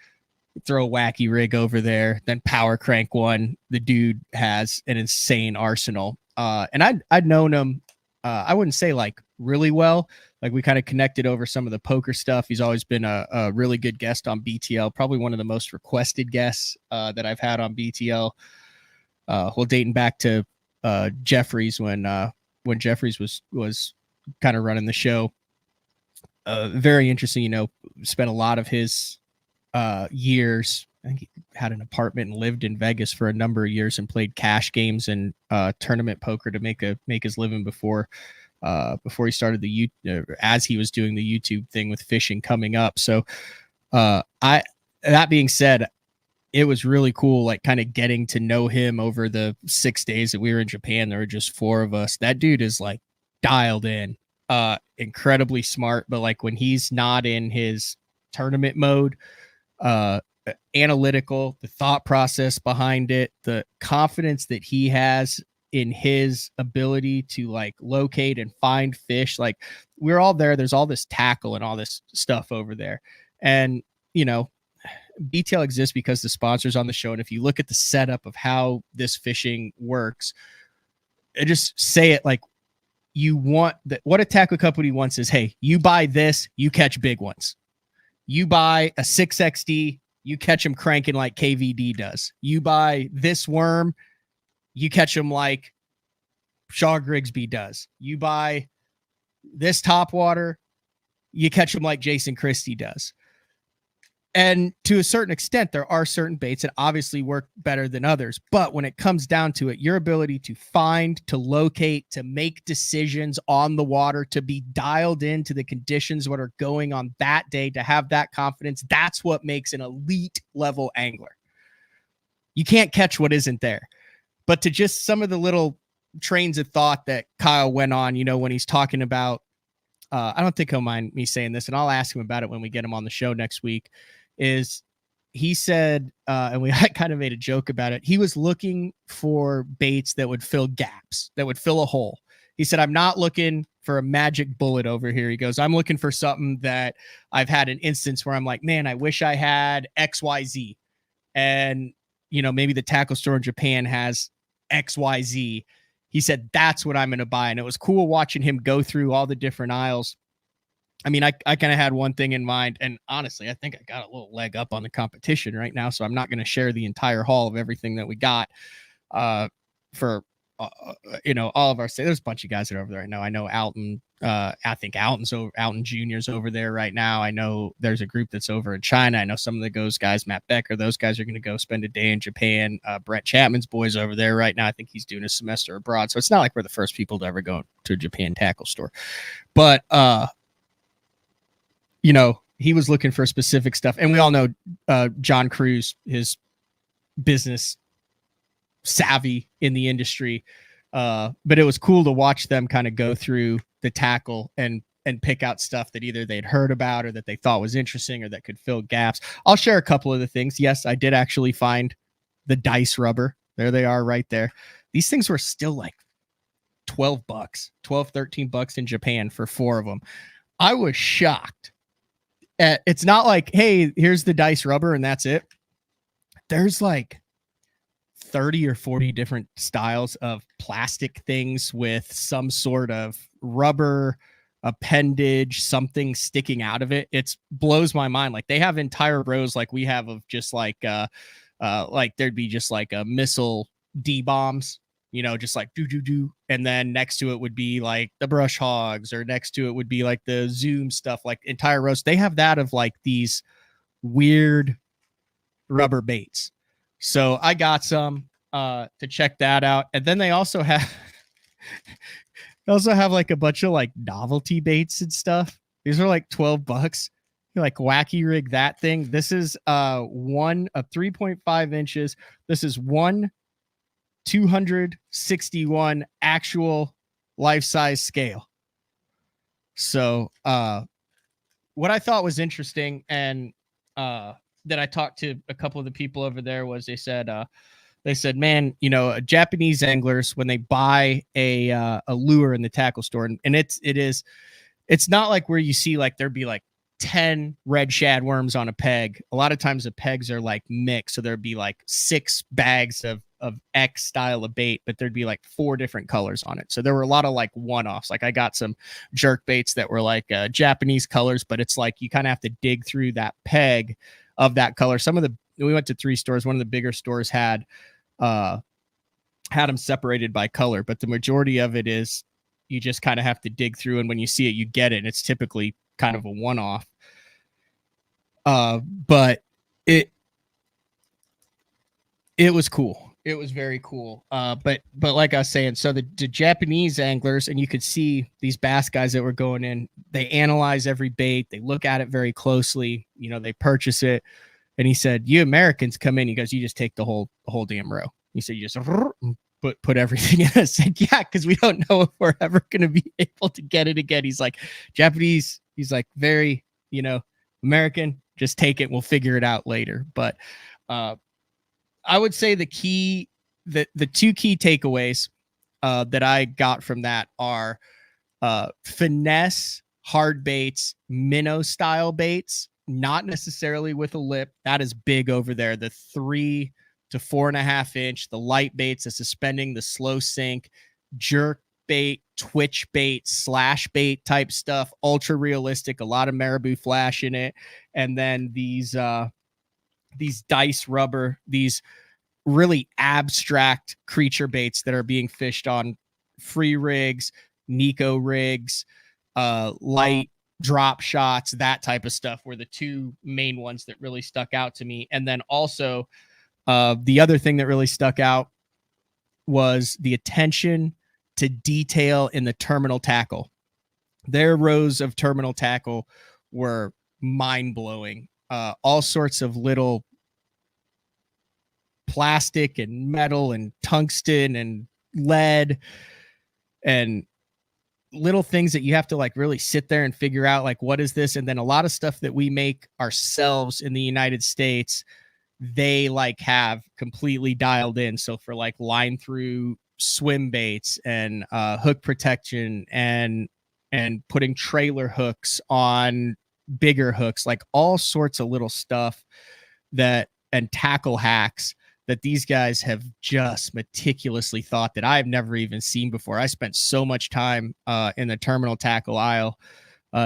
throw a wacky rig over there, then power crank one. The dude has an insane arsenal. And I'd known him, I wouldn't say like really well. Like we kind of connected over some of the poker stuff. He's always been a really good guest on BTL, probably one of the most requested guests that I've had on BTL. Well, dating back to Jeffries when Jeffries was kind of running the show. Very interesting, you know, spent a lot of his years. I think he had an apartment and lived in Vegas for a number of years and played cash games and tournament poker to make his living before he started as he was doing the YouTube thing with fishing coming up. So that being said, it was really cool, like kind of getting to know him over the 6 days that we were in Japan. There were just 4 of us. That dude is like dialed in, incredibly smart, but like when he's not in his tournament mode, analytical, the thought process behind it, the confidence that he has in his ability to like locate and find fish. Like we're all there. There's all this tackle and all this stuff over there. And, you know, BTL exists because the sponsors on the show. And if you look at the setup of how this fishing works, I just say it like you want that. What a tackle company wants is, hey, you buy this, you catch big ones. You buy a 6XD, you catch them cranking like KVD does. You buy this worm, you catch them like Shaw Grigsby does. You buy this topwater, you catch them like Jason Christie does. And to a certain extent, there are certain baits that obviously work better than others. But when it comes down to it, your ability to find, to locate, to make decisions on the water, to be dialed into the conditions what are going on that day, to have that confidence, that's what makes an elite level angler. You can't catch what isn't there. But to just some of the little trains of thought that Kyle went on, you know, when he's talking about, I don't think he'll mind me saying this, and I'll ask him about it when we get him on the show next week, is he said, and we kind of made a joke about it, he was looking for baits that would fill gaps, that would fill a hole. He said, I'm not looking for a magic bullet over here. He goes, I'm looking for something that I've had an instance where I'm like, man, I wish I had XYZ. And, you know, maybe the tackle store in Japan has XYZ. He said, that's what I'm going to buy. And it was cool watching him go through all the different aisles. I mean, I kind of had one thing in mind, and honestly, I think I got a little leg up on the competition right now, so I'm not going to share the entire haul of everything that we got for, you know, all of our, there's a bunch of guys that are over there right now. I know Alton, I think Alton Jr.'s over there right now. I know there's a group that's over in China. I know some of those guys, Matt Becker, those guys are going to go spend a day in Japan. Brett Chapman's boys over there right now. I think he's doing a semester abroad, so it's not like we're the first people to ever go to a Japan tackle store. But, you know, he was looking for specific stuff. And we all know John Cruz, his business savvy in the industry. But it was cool to watch them kind of go through the tackle and pick out stuff that either they'd heard about or that they thought was interesting or that could fill gaps. I'll share a couple of the things. Yes, I did actually find the dice rubber. There they are right there. These things were still like $12, $13 in Japan for 4 of them. I was shocked. It's not like, hey, here's the dice rubber and that's it. There's like 30 or 40 different styles of plastic things with some sort of rubber appendage, something sticking out of it. It blows my mind. Like they have entire rows like we have of just like there'd be just like a missile D-bombs, you know, just like do. And then next to it would be like the brush hogs, or next to it would be like the zoom stuff, like entire rows. They have that of like these weird rubber baits. So I got some to check that out. And then they also have like a bunch of like novelty baits and stuff. These are like $12. You like wacky rig that thing. This is one of 3.5 inches. This is one 261 actual life-size scale. So what I thought was interesting, and that I talked to a couple of the people over there, was they said, man, you know, Japanese anglers, when they buy a lure in the tackle store, and it's not like where you see like there'd be like 10 red shad worms on a peg. A lot of times the pegs are like mixed, so there'd be like 6 bags of X style of bait, but there'd be like 4 different colors on it. So there were a lot of like one-offs. Like I got some jerk baits that were like Japanese colors, but it's like you kind of have to dig through that peg of that color. We went to 3 stores. One of the bigger stores had them separated by color, but the majority of it is you just kind of have to dig through, and when you see it, you get it. And it's typically kind of a one-off. But it was cool. It was very cool. But like I was saying, so the Japanese anglers, and you could see these bass guys that were going in, they analyze every bait. They look at it very closely. You know, they purchase it. And he said, you Americans come in. He goes, you just take the whole damn row. He said, you just put everything in. I said, yeah, because we don't know if we're ever going to be able to get it again. He's like, Japanese, he's like, very, you know, American, just take it. We'll figure it out later. But I would say the 2 key takeaways that I got from that are Finesse hard baits, minnow style baits not necessarily with a lip. That is big over there. The 3 to 4.5 inch, the light baits, the suspending, the slow sink, jerk bait, twitch bait, slash bait type stuff, ultra realistic, a lot of marabou flash in it. And then these dice rubber, these really abstract creature baits that are being fished on free rigs, Nico rigs, light drop shots, that type of stuff were the two main ones that really stuck out to me. And then also the other thing that really stuck out was the attention to detail in the terminal tackle. Their rows of terminal tackle were mind-blowing. All sorts of little plastic and metal and tungsten and lead and little things that you have to like really sit there and figure out, like, what is this? And then a lot of stuff that we make ourselves in the United States, they like have completely dialed in. So for like line through swim baits and hook protection and putting trailer hooks on bigger hooks, like all sorts of little stuff that, and tackle hacks that these guys have just meticulously thought that I've never even seen before. I spent so much time in the terminal tackle aisle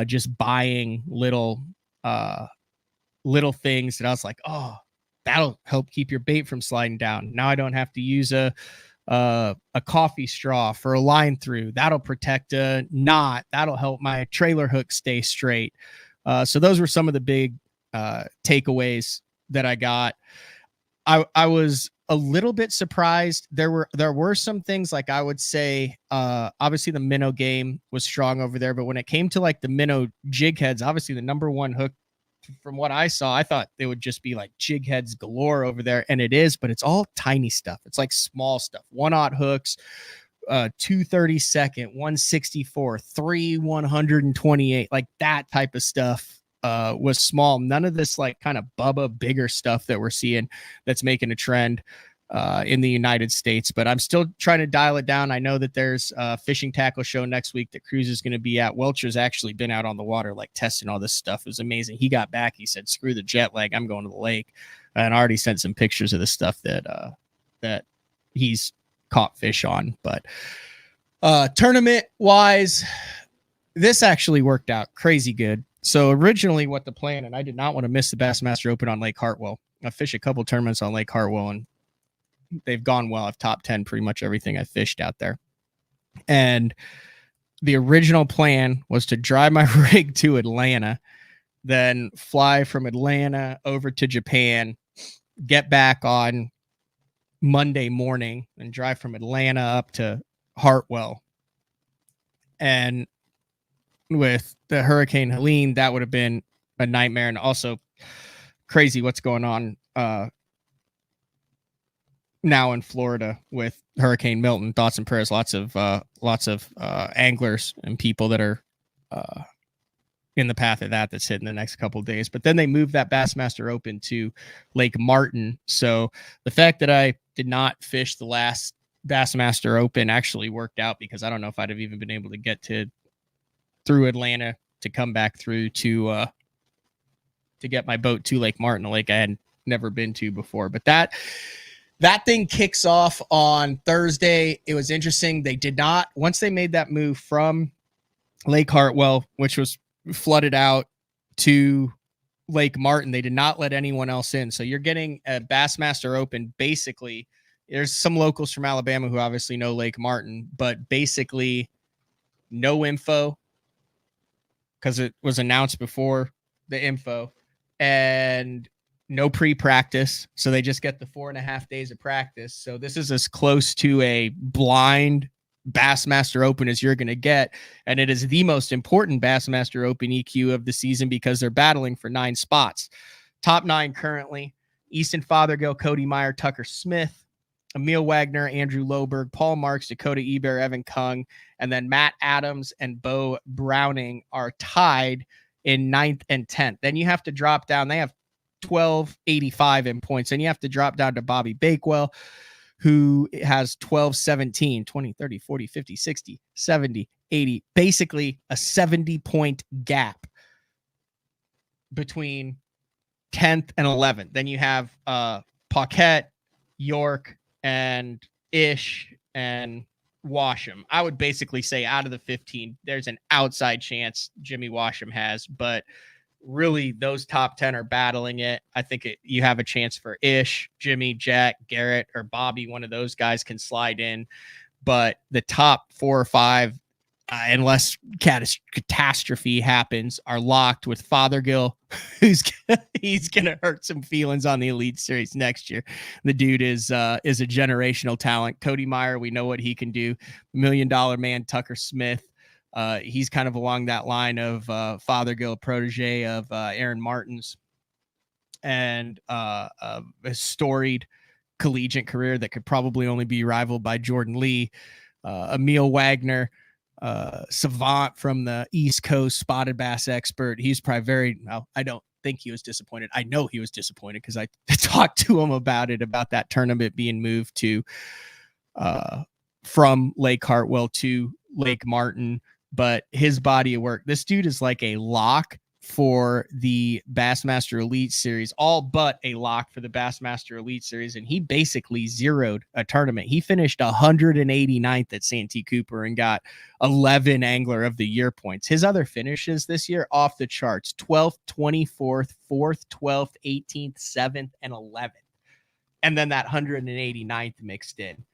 just buying little things that I was like, oh, that'll help keep your bait from sliding down. Now I don't have to use a coffee straw for a line through. That'll protect a knot. That'll help my trailer hook stay straight. So those were some of the big takeaways that I got. I was a little bit surprised. There were some things, like I would say, obviously the minnow game was strong over there, but when it came to like the minnow jig heads, obviously the number one hook from what I saw, I thought they would just be like jig heads galore over there. And it is, but it's all tiny stuff. It's like small stuff, 1/0 hooks, 2/32, 164, 3 128, like that type of stuff. Was small. None of this like kind of Bubba bigger stuff that we're seeing that's making a trend in the United States, but I'm still trying to dial it down. I know that there's a fishing tackle show next week that Cruz is going to be at. Welcher's actually been out on the water, like testing all this stuff. It was amazing. He got back. He said, screw the jet lag, I'm going to the lake. And I already sent some pictures of the stuff that he's caught fish on. But tournament wise, this actually worked out crazy good. So originally what the plan, and I did not want to miss the Bassmaster Open on Lake Hartwell. I fished a couple tournaments on Lake Hartwell and they've gone well. I've top 10 pretty much everything I fished out there. And the original plan was to drive my rig to Atlanta, then fly from Atlanta over to Japan, get back on Monday morning and drive from Atlanta up to Hartwell. And with the Hurricane Helene, that would have been a nightmare. And also crazy what's going on now in Florida with Hurricane Milton. Thoughts and prayers. Lots of anglers and people that are in the path of that's hitting the next couple of days. But then they moved that Bassmaster Open to Lake Martin. So the fact that I did not fish the last Bassmaster Open actually worked out, because I don't know if I'd have even been able to get through Atlanta to come back through to get my boat to Lake Martin, a lake I had never been to before. But that thing kicks off on Thursday. It was interesting. They did not, once they made that move from Lake Hartwell, which was flooded out, to Lake Martin, they did not let anyone else in. So you're getting a Bassmaster Open. Basically, there's some locals from Alabama who obviously know Lake Martin, but basically no info, because it was announced before the info, and no pre-practice. So they just get the 4.5 days of practice. So this is as close to a blind Bassmaster Open as you're going to get. And it is the most important Bassmaster Open EQ of the season, because they're battling for 9 spots. Top 9 currently: Easton Fothergill, Cody Meyer, Tucker Smith, Emil Wagner, Andrew Loberg, Paul Marks, Dakota Eber, Evan Kung, and then Matt Adams and Bo Browning are tied in 9th and 10th. Then you have to drop down. They have 1285 in points. And you have to drop down to Bobby Bakewell, who has 1217, 20, 30, 40, 50, 60, 70, 80, basically a 70-point gap between 10th and 11th. Then you have Paquette, York, and Ish and Washam. I would basically say out of the 15, there's an outside chance Jimmy Washam has, but really those top 10 are battling it. I think you have a chance for Ish, Jimmy, Jack, Garrett, or Bobby. One of those guys can slide in, but the top 4 or 5, unless catastrophe happens, are locked with Fothergill, he's gonna hurt some feelings on the Elite Series next year. The dude is a generational talent. Cody Meyer, we know what he can do. $1 Million Man Tucker Smith, he's kind of along that line of Fothergill, protege of Aaron Martin's, and a storied collegiate career that could probably only be rivaled by Jordan Lee. Emil Wagner, savant from the East Coast, spotted bass expert. He's probably I don't think he was disappointed. I know he was disappointed because I talked to him about that tournament being moved to from Lake Hartwell to Lake Martin. But his body of work, this dude is like a lock for the Bassmaster Elite Series, all but a lock for the Bassmaster Elite Series, and he basically zeroed a tournament. He finished 189th at Santee Cooper and got 11 Angler of the Year points. His other finishes this year off the charts: 12th, 24th, 4th, 12th, 18th, 7th, and 11th. And then that 189th mixed in.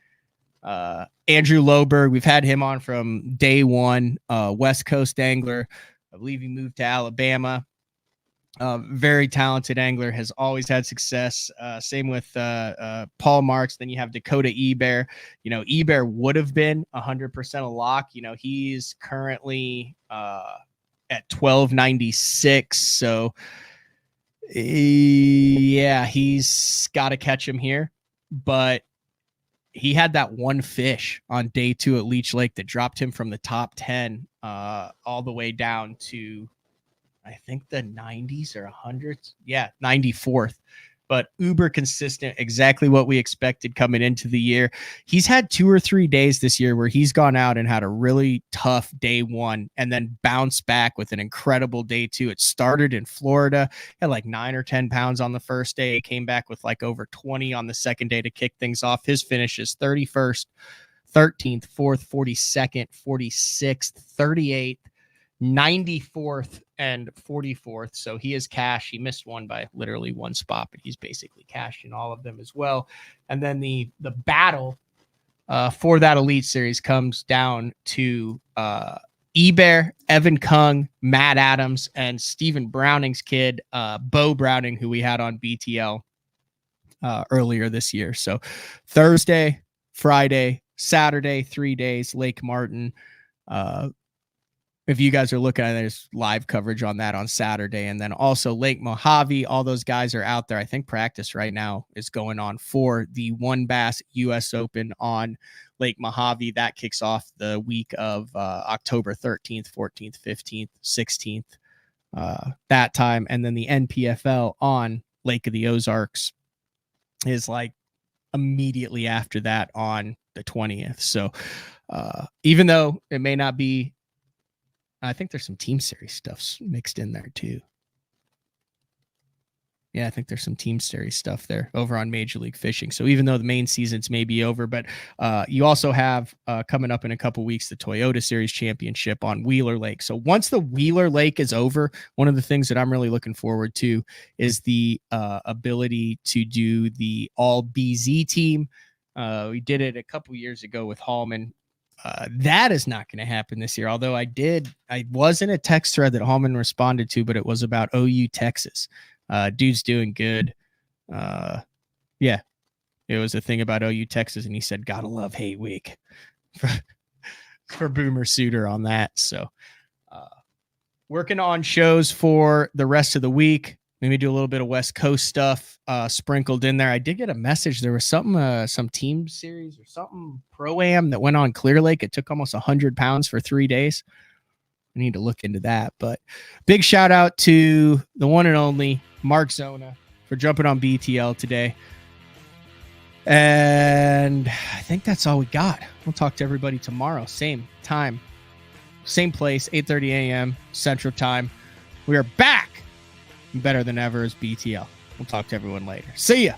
Andrew Loberg, we've had him on from day one, West Coast angler. I believe he moved to Alabama. Very talented angler, has always had success. Same with Paul Marks. Then you have Dakota Eber. Eber would have been 100% a lock. He's currently at 1296. So, yeah, he's got to catch him here. But he had that one fish on day 2 at Leech Lake that dropped him from the top 10 all the way down to, I think, the 90s or 100s. Yeah, 94th. But uber consistent, exactly what we expected coming into the year. He's had 2 or 3 days this year where he's gone out and had a really tough day 1 and then bounced back with an incredible day 2. It started in Florida, had like 9 or 10 pounds on the first day. It came back with like over 20 on the second day to kick things off. His finishes 31st, 13th, 4th, 42nd, 46th, 38th, 94th, and 44th. So he is cash. He missed one by literally one spot, but he's basically cashed in all of them as well. And then the battle for that Elite Series comes down to Eber, Evan Kung, Matt Adams, and Stephen Browning's kid, Bo Browning, who we had on BTL earlier this year. So Thursday, Friday, Saturday, 3 days, Lake Martin. If you guys are looking at it, there's live coverage on that on Saturday. And then also Lake Mojave, all those guys are out there. I think practice right now is going on for the One Bass US Open on Lake Mojave. That kicks off the week of October 13th, 14th, 15th, 16th, that time. And then the NPFL on Lake of the Ozarks is like immediately after that on the 20th. So even though it may not be, I think there's some team series stuff mixed in there too. Yeah, I think there's some team series stuff there over on Major League Fishing. So even though the main seasons may be over, but you also have coming up in a couple weeks, the Toyota Series Championship on Wheeler Lake. So once the Wheeler Lake is over, one of the things that I'm really looking forward to is the ability to do the all BZ team. We did it a couple years ago with Hallman. That is not going to happen this year. Although I was in a text thread that Hallman responded to, but it was about OU Texas. Dude's doing good. Yeah, it was a thing about OU Texas, and he said, "Gotta love Hay Week" for Boomer Suitor on that. So, working on shows for the rest of the week. Maybe do a little bit of West Coast stuff sprinkled in there. I did get a message. There was something, some team series or something pro-am that went on Clear Lake. It took almost 100 pounds for 3 days. I need to look into that. But big shout out to the one and only Mark Zona for jumping on BTL today. And I think that's all we got. We'll talk to everybody tomorrow. Same time, same place, 8:30 a.m. Central Time. We are back better than ever is BTL. We'll talk to everyone later. See ya.